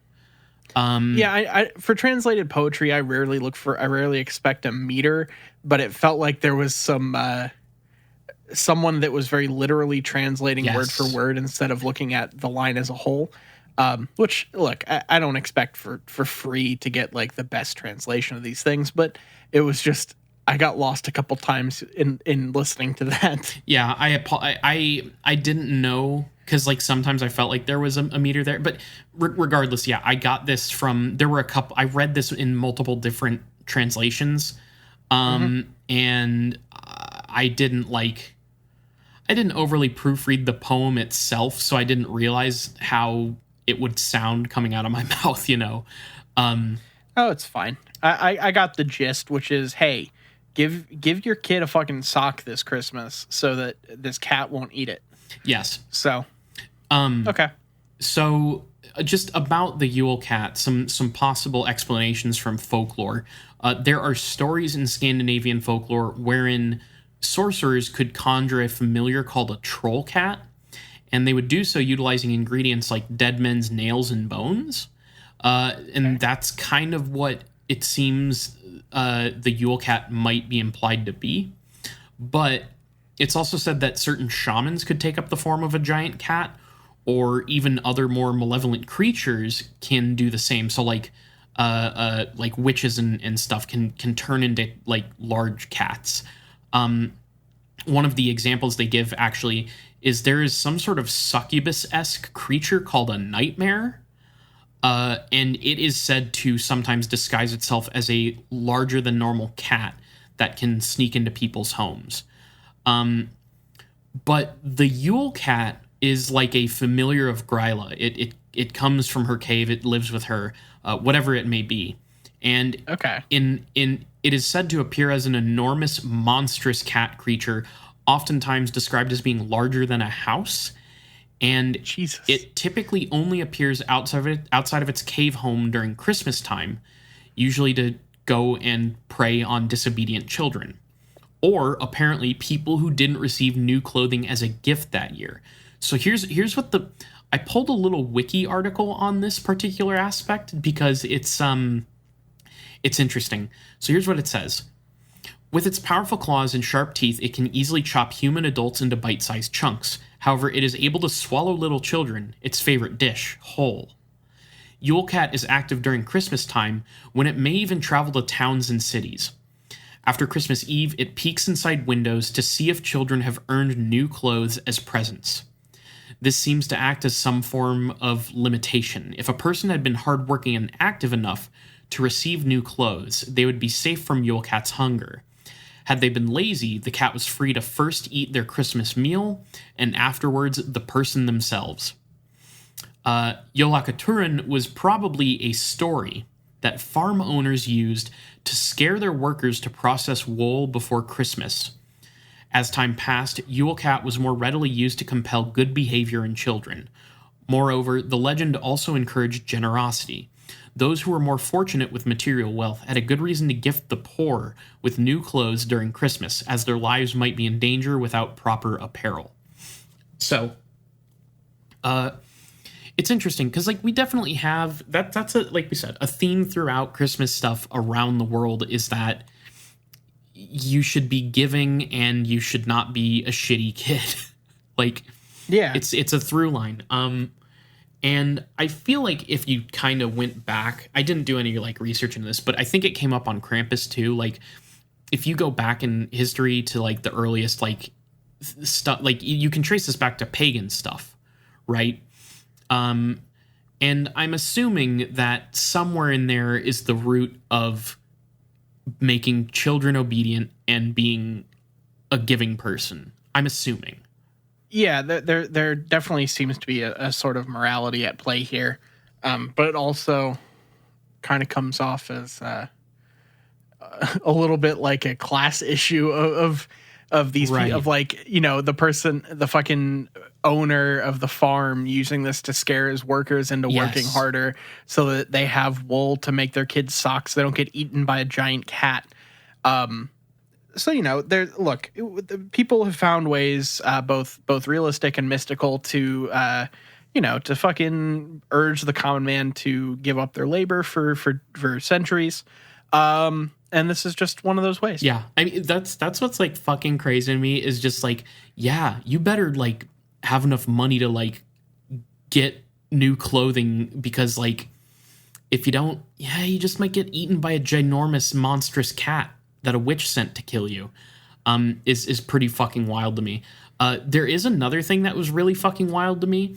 I for translated poetry, I rarely expect a meter, but it felt like there was someone that was very literally translating word for word instead of looking at the line as a whole. Which, look, I don't expect for free to get like the best translation of these things, but it was just, I got lost a couple times in listening to that. Yeah, I didn't know, because like sometimes I felt like there was a meter there, but regardless, yeah, I got this from, there were a couple, I read this in multiple different translations, and I didn't overly proofread the poem itself, so I didn't realize how it would sound coming out of my mouth, Oh, it's fine. I got the gist, which is, hey, give your kid a fucking sock this Christmas so that this cat won't eat it. Yes. So, okay. So just about the Yule Cat, some possible explanations from folklore. There are stories in Scandinavian folklore wherein sorcerers could conjure a familiar called a troll cat, and they would do so utilizing ingredients like dead men's nails and bones. And that's kind of what it seems the Yule Cat might be implied to be. But it's also said that certain shamans could take up the form of a giant cat, or even other more malevolent creatures can do the same. So like witches and stuff can turn into like large cats. One of the examples they give actually is there is some sort of succubus-esque creature called a nightmare, and it is said to sometimes disguise itself as a larger than normal cat that can sneak into people's homes. But the Yule Cat is like a familiar of Gryla. It comes from her cave. It lives with her, whatever it may be. And it is said to appear as an enormous, monstrous cat creature, oftentimes described as being larger than a house. And Jesus. It typically only appears outside of its cave home during Christmas time, usually to go and prey on disobedient children. Or apparently people who didn't receive new clothing as a gift that year. So here's what I pulled a little wiki article on this particular aspect because it's interesting. So here's what it says. With its powerful claws and sharp teeth, it can easily chop human adults into bite-sized chunks. However, it is able to swallow little children, its favorite dish, whole. Yule Cat is active during Christmas time, when it may even travel to towns and cities. After Christmas Eve, it peeks inside windows to see if children have earned new clothes as presents. This seems to act as some form of limitation. If a person had been hardworking and active enough to receive new clothes, they would be safe from Yule Cat's hunger. Had they been lazy, the cat was free to first eat their Christmas meal, and afterwards the person themselves. Jolakaturin was probably a story that farm owners used to scare their workers to process wool before Christmas. As time passed, Yule Cat was more readily used to compel good behavior in children. Moreover, the legend also encouraged generosity. Those who were more fortunate with material wealth had a good reason to gift the poor with new clothes during Christmas, as their lives might be in danger without proper apparel. So, it's interesting because, like, we definitely have that's a, like we said, a theme throughout Christmas stuff around the world is that you should be giving and you should not be a shitty kid. Like, yeah, it's a through line. And I feel like if you kind of went back, I didn't do any like research into this, but I think it came up on Krampus too. Like, if you go back in history to like the earliest like stuff, like you can trace this back to pagan stuff, right? And I'm assuming that somewhere in there is the root of making children obedient and being a giving person. I'm assuming. Yeah, there definitely seems to be a sort of morality at play here, but it also kind of comes off as a little bit like a class issue of these right. of like, you know, the person, the fucking owner of the farm using this to scare his workers into working harder so that they have wool to make their kids socks so they don't get eaten by a giant cat. So, you know, people have found ways, both realistic and mystical, to, to fucking urge the common man to give up their labor for centuries. And this is just one of those ways. Yeah, I mean, that's what's like fucking crazy to me is just like, yeah, you better like have enough money to like get new clothing because like if you don't, yeah, you just might get eaten by a ginormous monstrous cat that a witch sent to kill you. Is pretty fucking wild to me. There is another thing that was really fucking wild to me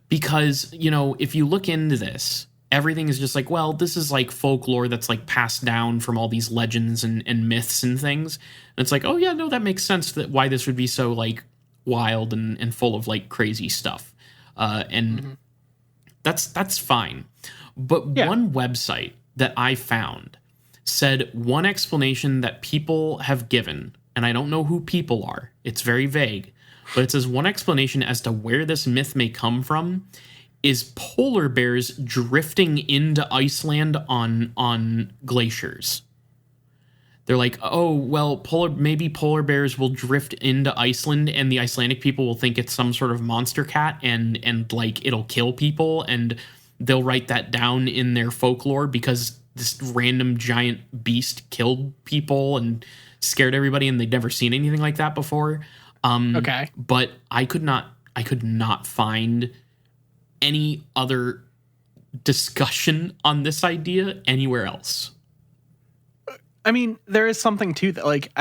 because, you know, if you look into this, everything is just like, well, this is like folklore that's like passed down from all these legends and myths and things. And it's like, oh yeah, no, that makes sense that why this would be so like wild and full of like crazy stuff. And that's fine. But one website that I found said one explanation that people have given, and I don't know who people are, it's very vague, but it says one explanation as to where this myth may come from is polar bears drifting into Iceland on glaciers. They're like, oh, well, maybe polar bears will drift into Iceland and the Icelandic people will think it's some sort of monster cat and like it'll kill people and they'll write that down in their folklore because this random giant beast killed people and scared everybody and they'd never seen anything like that before. Okay. But I could not find any other discussion on this idea anywhere else. I mean, there is something to that. Like,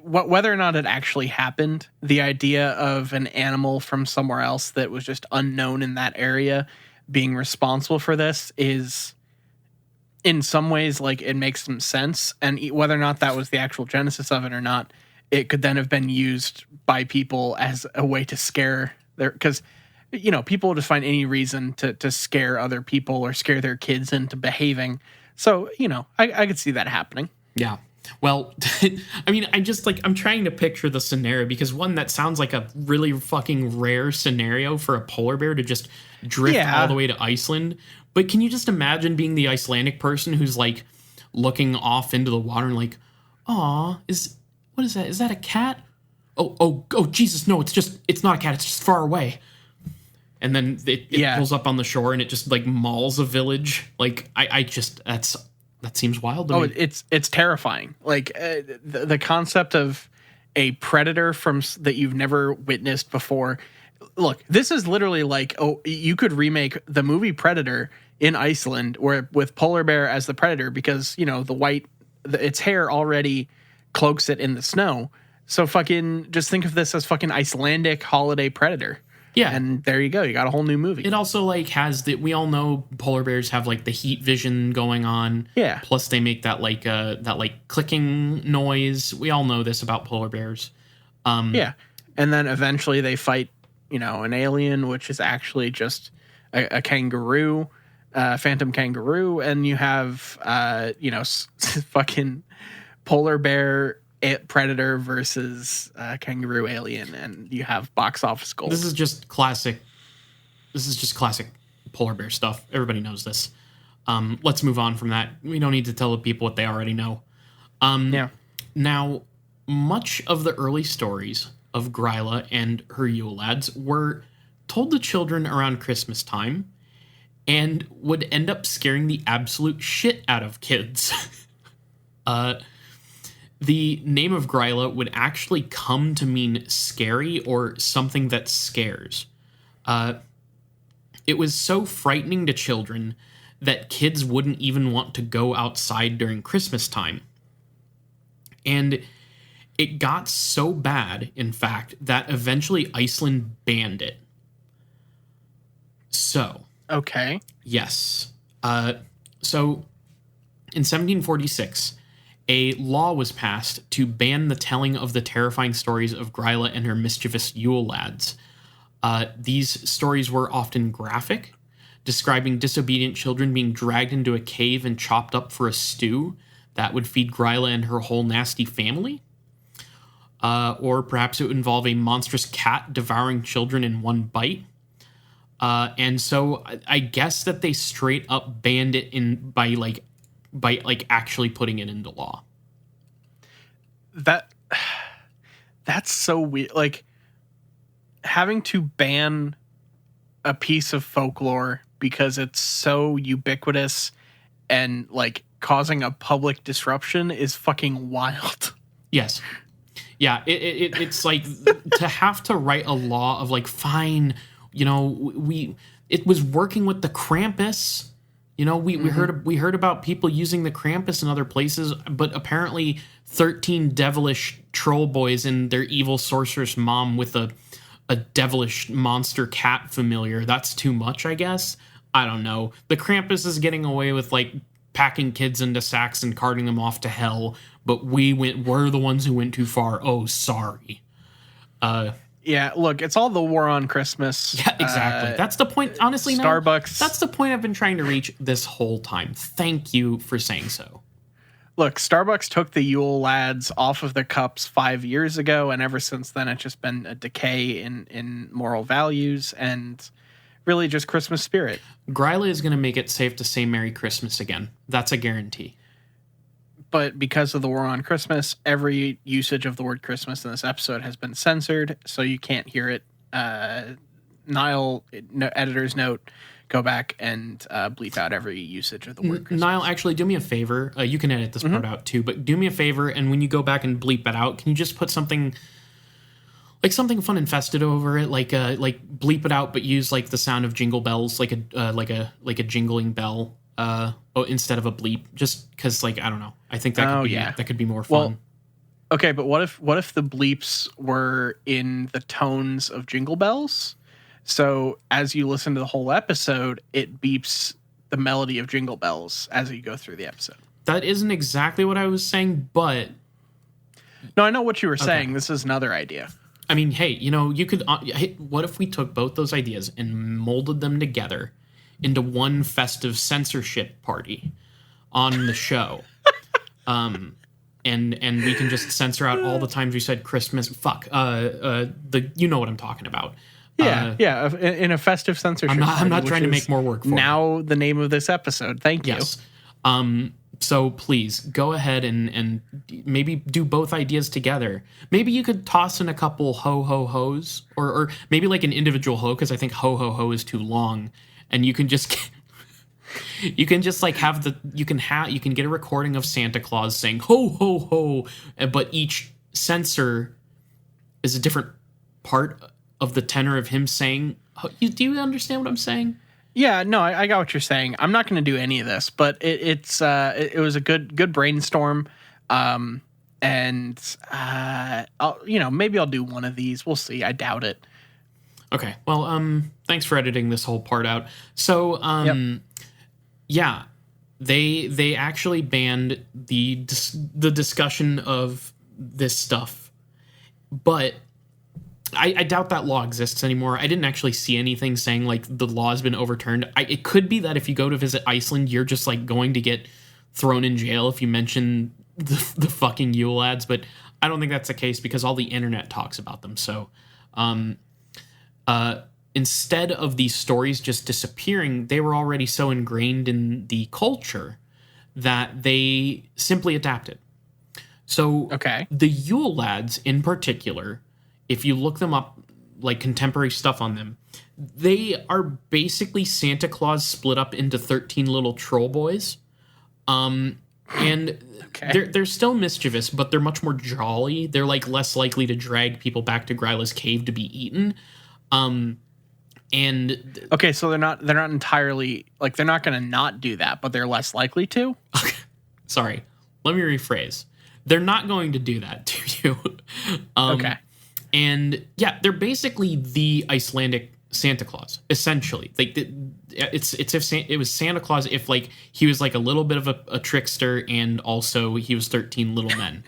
whether or not it actually happened, the idea of an animal from somewhere else that was just unknown in that area being responsible for this is, in some ways, like, it makes some sense. And whether or not that was the actual genesis of it or not, it could then have been used by people as a way to scare their, because, you know, people will just find any reason to scare other people or scare their kids into behaving. So, you know, I could see that happening. Yeah. Well, I mean, I'm trying to picture the scenario because one, that sounds like a really fucking rare scenario for a polar bear to just drift all the way to Iceland. But can you just imagine being the Icelandic person who's like, looking off into the water and like, "Aw, what is that? Is that a cat? Oh, Jesus, no, it's not a cat. It's just far away." And then it pulls up on the shore and it just like mauls a village. Like that seems wild to me. It's terrifying. Like the concept of a predator that you've never witnessed before. Look, this is literally like, you could remake the movie Predator in Iceland with polar bear as the predator because, its hair already cloaks it in the snow. So fucking just think of this as fucking Icelandic holiday predator. Yeah. And there you go. You got a whole new movie. It also like has we all know polar bears have like the heat vision going on. Yeah. Plus they make that clicking noise. We all know this about polar bears. Yeah. And then eventually they fight, an alien, which is actually just a kangaroo, phantom kangaroo. And you have, fucking polar bear predator versus kangaroo alien, and you have box office gold. This is just classic polar bear stuff. Everybody knows this. Let's move on from that. We don't need to tell the people what they already know. Now, much of the early stories of Gryla and her Yule Lads were told to children around Christmas time and would end up scaring the absolute shit out of kids. The name of Gryla would actually come to mean scary or something that scares. It was so frightening to children that kids wouldn't even want to go outside during Christmas time. And it got so bad, in fact, that eventually Iceland banned it. So. Okay. Yes. So, in 1746... a law was passed to ban the telling of the terrifying stories of Gryla and her mischievous Yule Lads. These stories were often graphic, describing disobedient children being dragged into a cave and chopped up for a stew that would feed Gryla and her whole nasty family. Or perhaps it would involve a monstrous cat devouring children in one bite. And so I guess that they straight up banned it by actually putting it into law. That's so weird. Like, having to ban a piece of folklore because it's so ubiquitous and like causing a public disruption is fucking wild. Yes. Yeah, it's like to have to write a law of like, fine, it was working with the Krampus. We heard about people using the Krampus in other places, but apparently 13 devilish troll boys and their evil sorceress mom with a devilish monster cat familiar. That's too much, I guess. I don't know. The Krampus is getting away with like packing kids into sacks and carting them off to hell, but we're the ones who went too far. Oh, sorry. Yeah, look, it's all the war on Christmas. Yeah, exactly. That's the point. Honestly, Starbucks. That's the point I've been trying to reach this whole time. Thank you for saying so. Look, Starbucks took the Yule Lads off of the cups 5 years ago, and ever since then, it's just been a decay in moral values and really just Christmas spirit. Gryla is going to make it safe to say Merry Christmas again. That's a guarantee. But because of the war on Christmas, every usage of the word Christmas in this episode has been censored, so you can't hear it. Niall, editor's note, go back and bleep out every usage of the word Christmas. Niall, actually, do me a favor. You can edit this part out too, but do me a favor, and when you go back and bleep it out, can you just put something fun and festive over it, like bleep it out, but use like the sound of jingle bells, like a jingling bell. Instead of a bleep, just because, like, I don't know. I think that could be more fun. Well, okay, but what if the bleeps were in the tones of jingle bells? So as you listen to the whole episode, it beeps the melody of jingle bells as you go through the episode. That isn't exactly what I was saying, but no, I know what you were saying. This is another idea. I mean, hey, you could. What if we took both those ideas and molded them together into one festive censorship party on the show? And we can just censor out all the times we said Christmas. You know what I'm talking about. Yeah. In a festive censorship. I'm not trying to make more work for now the name of this episode. Thank you. Yes. So please go ahead and maybe do both ideas together. Maybe you could toss in a couple ho ho ho's, or maybe like an individual ho, because I think ho ho ho is too long, and you can just like have you can get a recording of Santa Claus saying ho ho ho, but each censor is a different part of the tenor of him saying. Do you understand what I'm saying? Yeah, no, I got what you're saying. I'm not going to do any of this, but it was a good brainstorm, and maybe I'll do one of these. We'll see. I doubt it. Okay. Well, thanks for editing this whole part out. So, Yep. yeah, they actually banned the discussion of this stuff, but I doubt that law exists anymore. I didn't actually see anything saying like the law has been overturned. It could be that if you go to visit Iceland, you're just like going to get thrown in jail if you mention the fucking Yule Lads, but I don't think that's the case because all the internet talks about them. So, instead of these stories just disappearing, they were already so ingrained in the culture that they simply adapted. So, Okay. the Yule Lads in particular, if you look them up, like contemporary stuff on them, they are basically Santa Claus split up into 13 little troll boys. And Okay. they're still mischievous, but they're much more jolly. They're like less likely to drag people back to Gryla's cave to be eaten. And Okay, so they're not entirely like they're not going to not do that, but they're less likely to. sorry, let me rephrase. They're not going to do that to you. Okay. And yeah, they're basically the Icelandic Santa Claus, essentially. Like it's if it was Santa Claus if like he was like a little bit of a trickster and also he was 13 little men.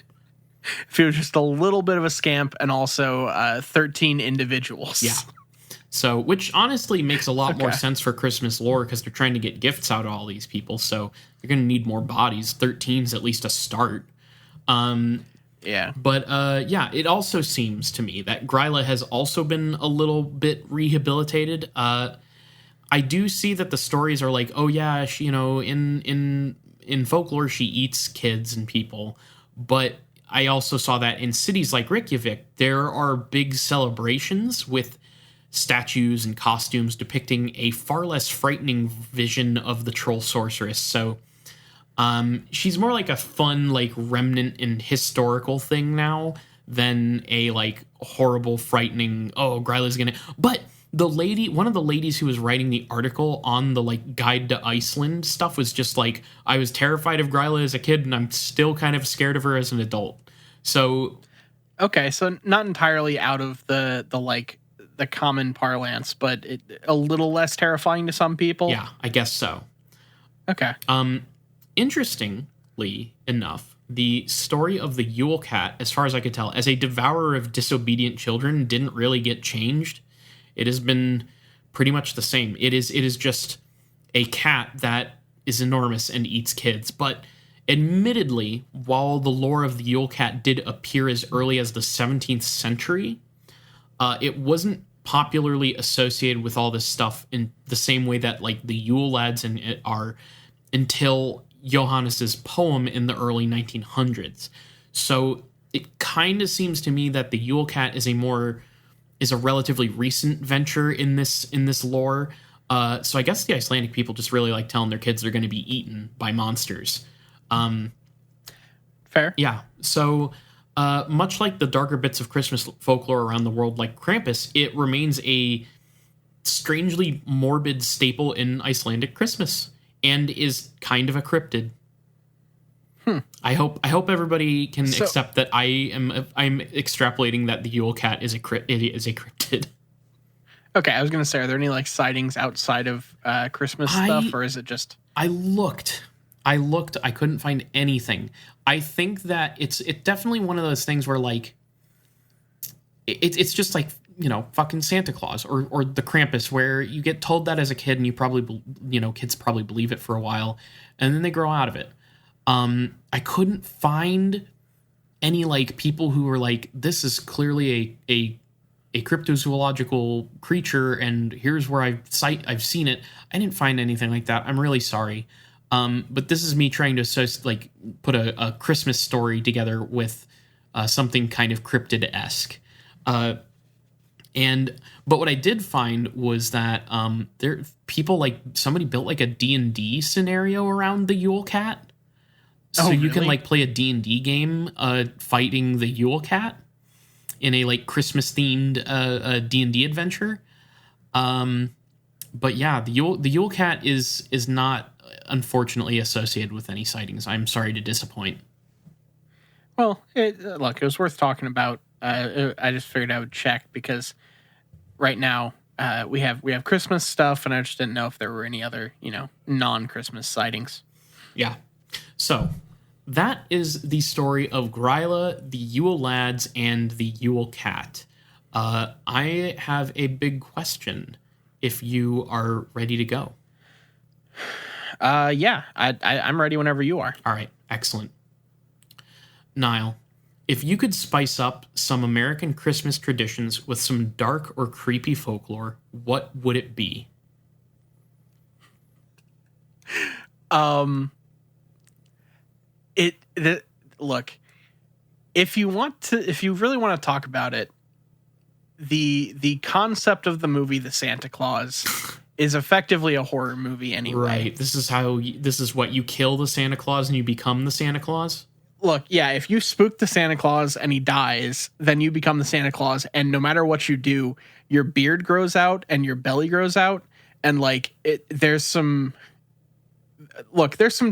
If he was just a little bit of a scamp and also 13 individuals. Yeah. So, which honestly makes a lot more Okay. sense for Christmas lore because they're trying to get gifts out of all these people. So you're going to need more bodies. 13's at least a start. Yeah. But yeah, it also seems to me that Gryla has also been a little bit rehabilitated. I do see that the stories are like, oh yeah, she, in folklore she eats kids and people, but I also saw that in cities like Reykjavik there are big celebrations with statues and costumes depicting a far less frightening vision of the troll sorceress. So she's more like a fun, like remnant and historical thing now than a like horrible, frightening. Oh, Gryla's gonna. But one of the ladies who was writing the article on the like guide to Iceland stuff was just like, I was terrified of Gryla as a kid, and I'm still kind of scared of her as an adult. So, Okay, so not entirely out of the common parlance, but a little less terrifying to some people. yeah, I guess so. Okay. Interestingly enough, the story of the Yule Cat, as far as I could tell, as a devourer of disobedient children, didn't really get changed. It has been pretty much the same. It is just a cat that is enormous and eats kids. But admittedly, while the lore of the Yule Cat did appear as early as the 17th century, it wasn't popularly associated with all this stuff in the same way that like the Yule Lads and it are until Johannes's poem in the early 1900s. So it kind of seems to me that the Yule Cat is a relatively recent venture in this lore. So I guess the Icelandic people just really like telling their kids they're going to be eaten by monsters. Fair. Yeah. So much like the darker bits of Christmas folklore around the world, like Krampus, it remains a strangely morbid staple in Icelandic Christmas and is kind of a cryptid. I hope everybody can accept that I'm extrapolating that the Yule Cat is a cryptid. Okay, I was gonna say, are there any like sightings outside of Christmas stuff, or is it just? I looked. I couldn't find anything. I think that it's definitely one of those things where like it's just like, fucking Santa Claus or the Krampus, where you get told that as a kid and you probably kids probably believe it for a while and then they grow out of it. I couldn't find any like people who were like, this is clearly a cryptozoological creature and here's where I've seen it. I didn't find anything like that. I'm really sorry. But this is me trying to put a Christmas story together with something kind of cryptid-esque. But what I did find was that somebody built like a D&D scenario around the Yule Cat. So you can like play a D&D game fighting the Yule Cat in a like Christmas themed D&D adventure. But yeah, the Yule Cat is not unfortunately associated with any sightings. I'm sorry to disappoint. Well, it was worth talking about. I just figured I would check because right now we have Christmas stuff, and I just didn't know if there were any other non-Christmas sightings. Yeah. So that is the story of Gryla, the Yule Lads, and the Yule Cat. I have a big question. If you are ready to go. Yeah, I'm ready whenever you are. All right, excellent. Niall, if you could spice up some American Christmas traditions with some dark or creepy folklore, what would it be? Look, if you really want to talk about it, the concept of the movie The Santa Claus is effectively a horror movie anyway. Right. This is what you kill the Santa Claus and you become the Santa Claus? Look, yeah, if you spook the Santa Claus and he dies, then you become the Santa Claus, and no matter what you do, your beard grows out and your belly grows out, and there's some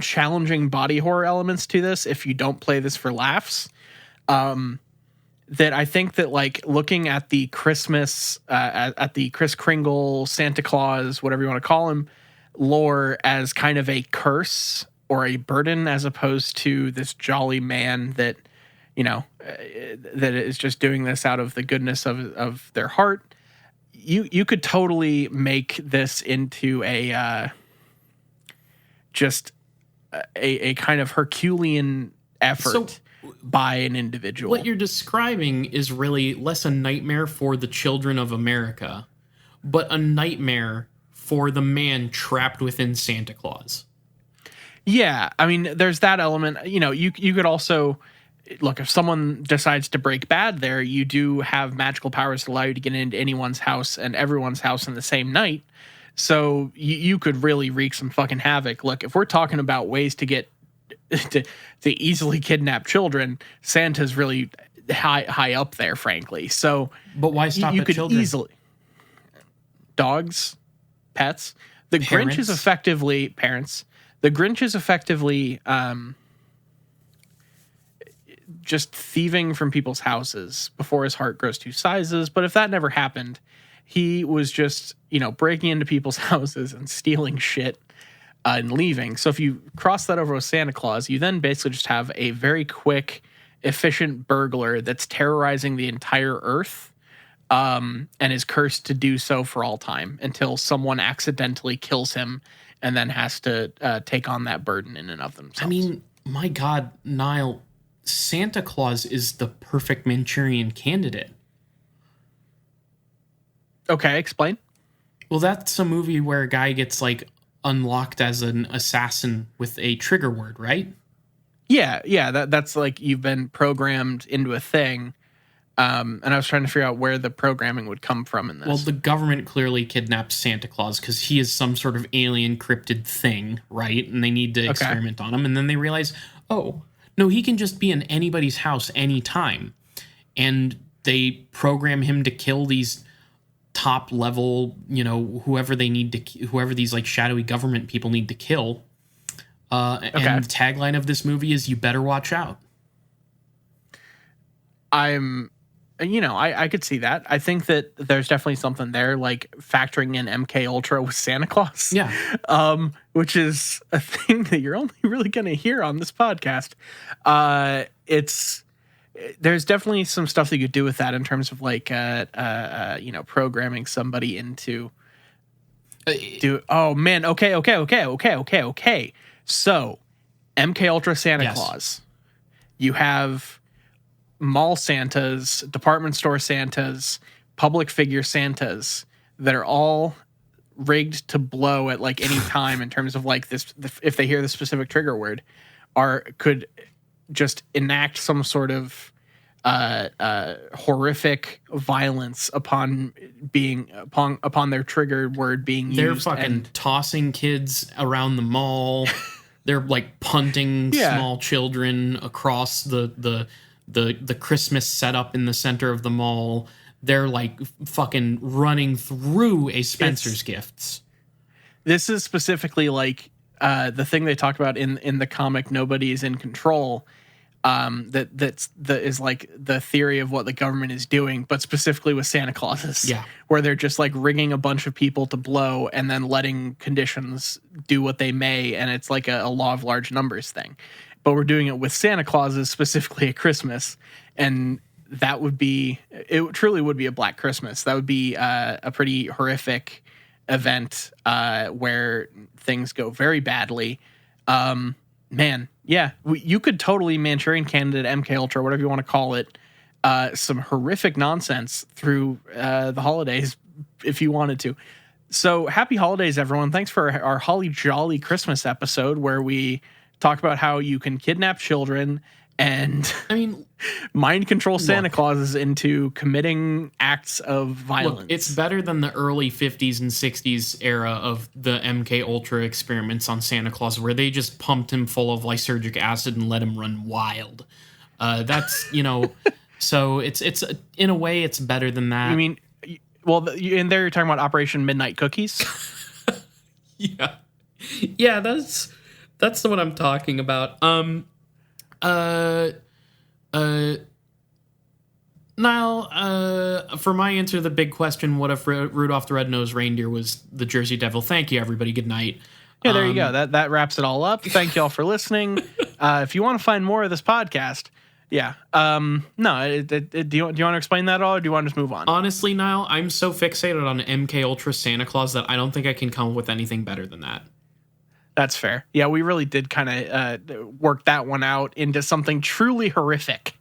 challenging body horror elements to this if you don't play this for laughs. That I think that looking at the Christmas, at the Kris Kringle, Santa Claus, whatever you want to call him, lore as kind of a curse or a burden as opposed to this jolly man that, that is just doing this out of the goodness of their heart. You could totally make this into a kind of Herculean effort by an individual. What you're describing is really less a nightmare for the children of America, but a nightmare for the man trapped within Santa Claus. Yeah, I mean, there's that element. You could also look, if someone decides to break bad there, you do have magical powers that allow you to get into anyone's house and everyone's house in the same night. So you could really wreak some fucking havoc. Look, if we're talking about ways to get to easily kidnap children, Santa's really high up there, frankly. So, but why stop you at could children? Easily dogs, pets. The Parents? Grinch is effectively parents. The Grinch is effectively just thieving from people's houses before his heart grows two sizes. But if that never happened, he was just breaking into people's houses and stealing shit. And leaving. So if you cross that over with Santa Claus, you then basically just have a very quick, efficient burglar that's terrorizing the entire earth, and is cursed to do so for all time until someone accidentally kills him and then has to take on that burden in and of themselves. I mean, my God, Niall, Santa Claus is the perfect Manchurian Candidate. Okay, explain. Well, that's a movie where a guy gets unlocked as an assassin with a trigger word, right? Yeah, that's you've been programmed into a thing. And I was trying to figure out where the programming would come from in this. Well, the government clearly kidnaps Santa Claus because he is some sort of alien cryptid thing, right? And they need to experiment on him. And then they realize, oh, no, he can just be in anybody's house anytime. And they program him to kill these top level, whoever these shadowy government people need to kill. And the tagline of this movie is, "You better watch out." I could see that. I think that there's definitely something there, factoring in MK Ultra with Santa Claus. Yeah. Which is a thing that you're only really going to hear on this podcast. There's definitely some stuff that you could do with that in terms of programming somebody into oh man. Okay. So MK Ultra Santa Claus, you have mall Santas, department store Santas, public figure Santas that are all rigged to blow at like any time in terms of like this, if they hear the specific trigger word, could just enact some sort of horrific violence upon their triggered word being They're used. fucking tossing kids around the mall. They're like punting small children across the Christmas setup in the center of the mall. They're like fucking running through a Spencer's Gifts. This is specifically like the thing they talk about in the comic Nobody is in Control. That is like the theory of what the government is doing, but specifically with Santa Clauses. Yeah. Where they're just like rigging a bunch of people to blow and then letting conditions do what they may, and it's like a law of large numbers thing. But we're doing it with Santa Clauses, specifically at Christmas, and it truly would be a Black Christmas. That would be a pretty horrific event where things go very badly. Man, yeah, you could totally Manchurian Candidate, MK Ultra, whatever you want to call it, some horrific nonsense through the holidays if you wanted to. So happy holidays, everyone. Thanks for our Holly Jolly Christmas episode where we talk about how you can kidnap children and mind control Santa Clauses into committing acts of violence. Look, it's better than the early 50s and 60s era of the MK Ultra experiments on Santa Claus, where they just pumped him full of lysergic acid and let him run wild. That's, so it's in a way it's better than that. You mean, well, in there you're talking about Operation Midnight Cookies? Yeah, that's what I'm talking about. Niall, for my answer to the big question, what if Rudolph the Red-Nosed Reindeer was the Jersey Devil? Thank you, everybody. Good night. Yeah, there you go. That wraps it all up. Thank you all for listening. If you want to find more of this podcast, do you want to explain that at all, or do you want to just move on? Honestly, Niall, I'm so fixated on MK Ultra Santa Claus that I don't think I can come up with anything better than that. That's fair. Yeah, we really did kind of work that one out into something truly horrific,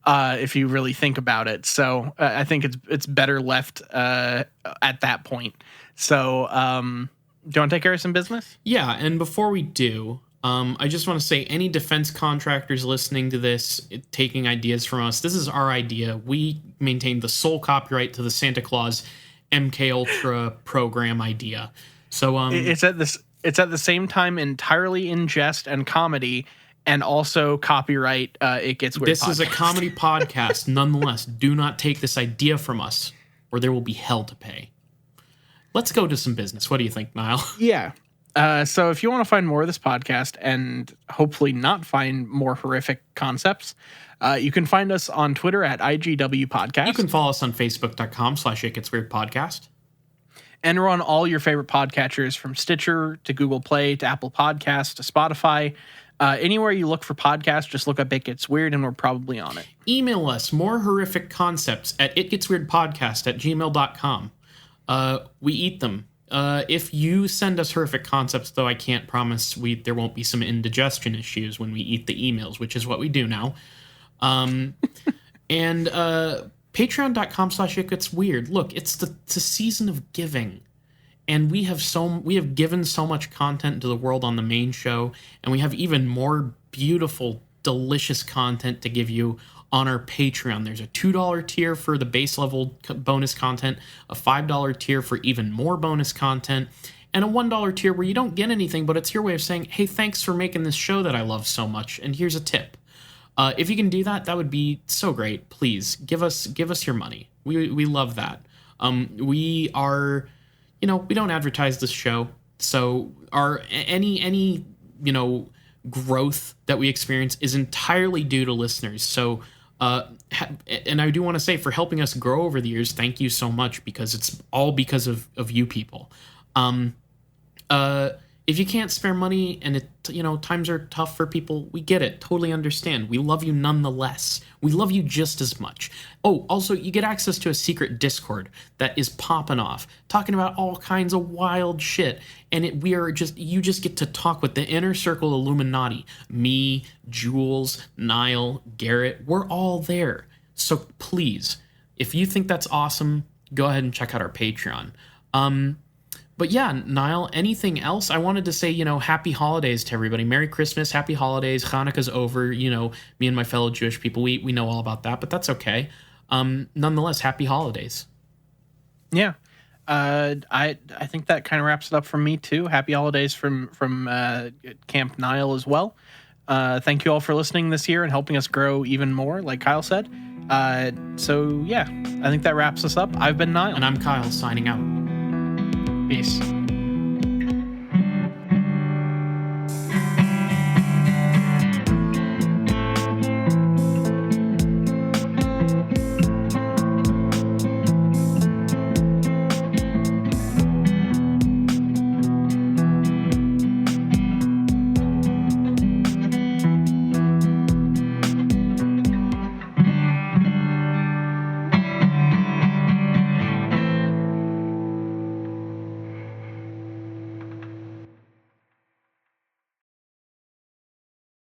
if you really think about it. So I think it's better left at that point. So do you want to take care of some business? Yeah, and before we do, I just want to say any defense contractors listening to this, taking ideas from us, this is our idea. We maintain the sole copyright to the Santa Claus MK Ultra program idea. So It's at the same time entirely in jest and comedy, and also copyright It Gets Weird. This podcast is a comedy podcast. Nonetheless, do not take this idea from us, or there will be hell to pay. Let's go to some business. What do you think, Niall? Yeah. So if you want to find more of this podcast and hopefully not find more horrific concepts, you can find us on Twitter at IGW Podcast. You can follow us on Facebook.com/It Gets Weird Podcast. And we're on all your favorite podcatchers, from Stitcher to Google Play to Apple Podcasts to Spotify. Anywhere you look for podcasts, just look up It Gets Weird and we're probably on it. Email us more horrific concepts at itgetsweirdpodcast@gmail.com. We eat them. If you send us horrific concepts, though, I can't promise there won't be some indigestion issues when we eat the emails, which is what we do now. Patreon.com/itgetsweird. Look, it's a season of giving, and we have given so much content to the world on the main show, and we have even more beautiful, delicious content to give you on our Patreon. There's a $2 tier for the base level bonus content, a $5 tier for even more bonus content, and a $1 tier where you don't get anything, but it's your way of saying, hey, thanks for making this show that I love so much, and here's a tip. If you can do that, that would be so great. Please give us your money. We love that. We are, we don't advertise this show, so our any growth that we experience is entirely due to listeners. So, and I do want to say, for helping us grow over the years, thank you so much, because it's all because of you people. If you can't spare money and times are tough for people, we get it. Totally understand. We love you nonetheless. We love you just as much. Oh, also, you get access to a secret Discord that is popping off, talking about all kinds of wild shit. And you just get to talk with the inner circle Illuminati. Me, Jules, Niall, Garrett, we're all there. So please, if you think that's awesome, go ahead and check out our Patreon. But yeah, Niall, anything else? I wanted to say, happy holidays to everybody. Merry Christmas, happy holidays. Hanukkah's over. Me and my fellow Jewish people, we know all about that, but that's okay. Nonetheless, happy holidays. Yeah. I think that kind of wraps it up for me too. Happy holidays from Camp Niall as well. Thank you all for listening this year and helping us grow even more, like Kyle said. So yeah, I think that wraps us up. I've been Niall. And I'm Kyle, signing out. Peace.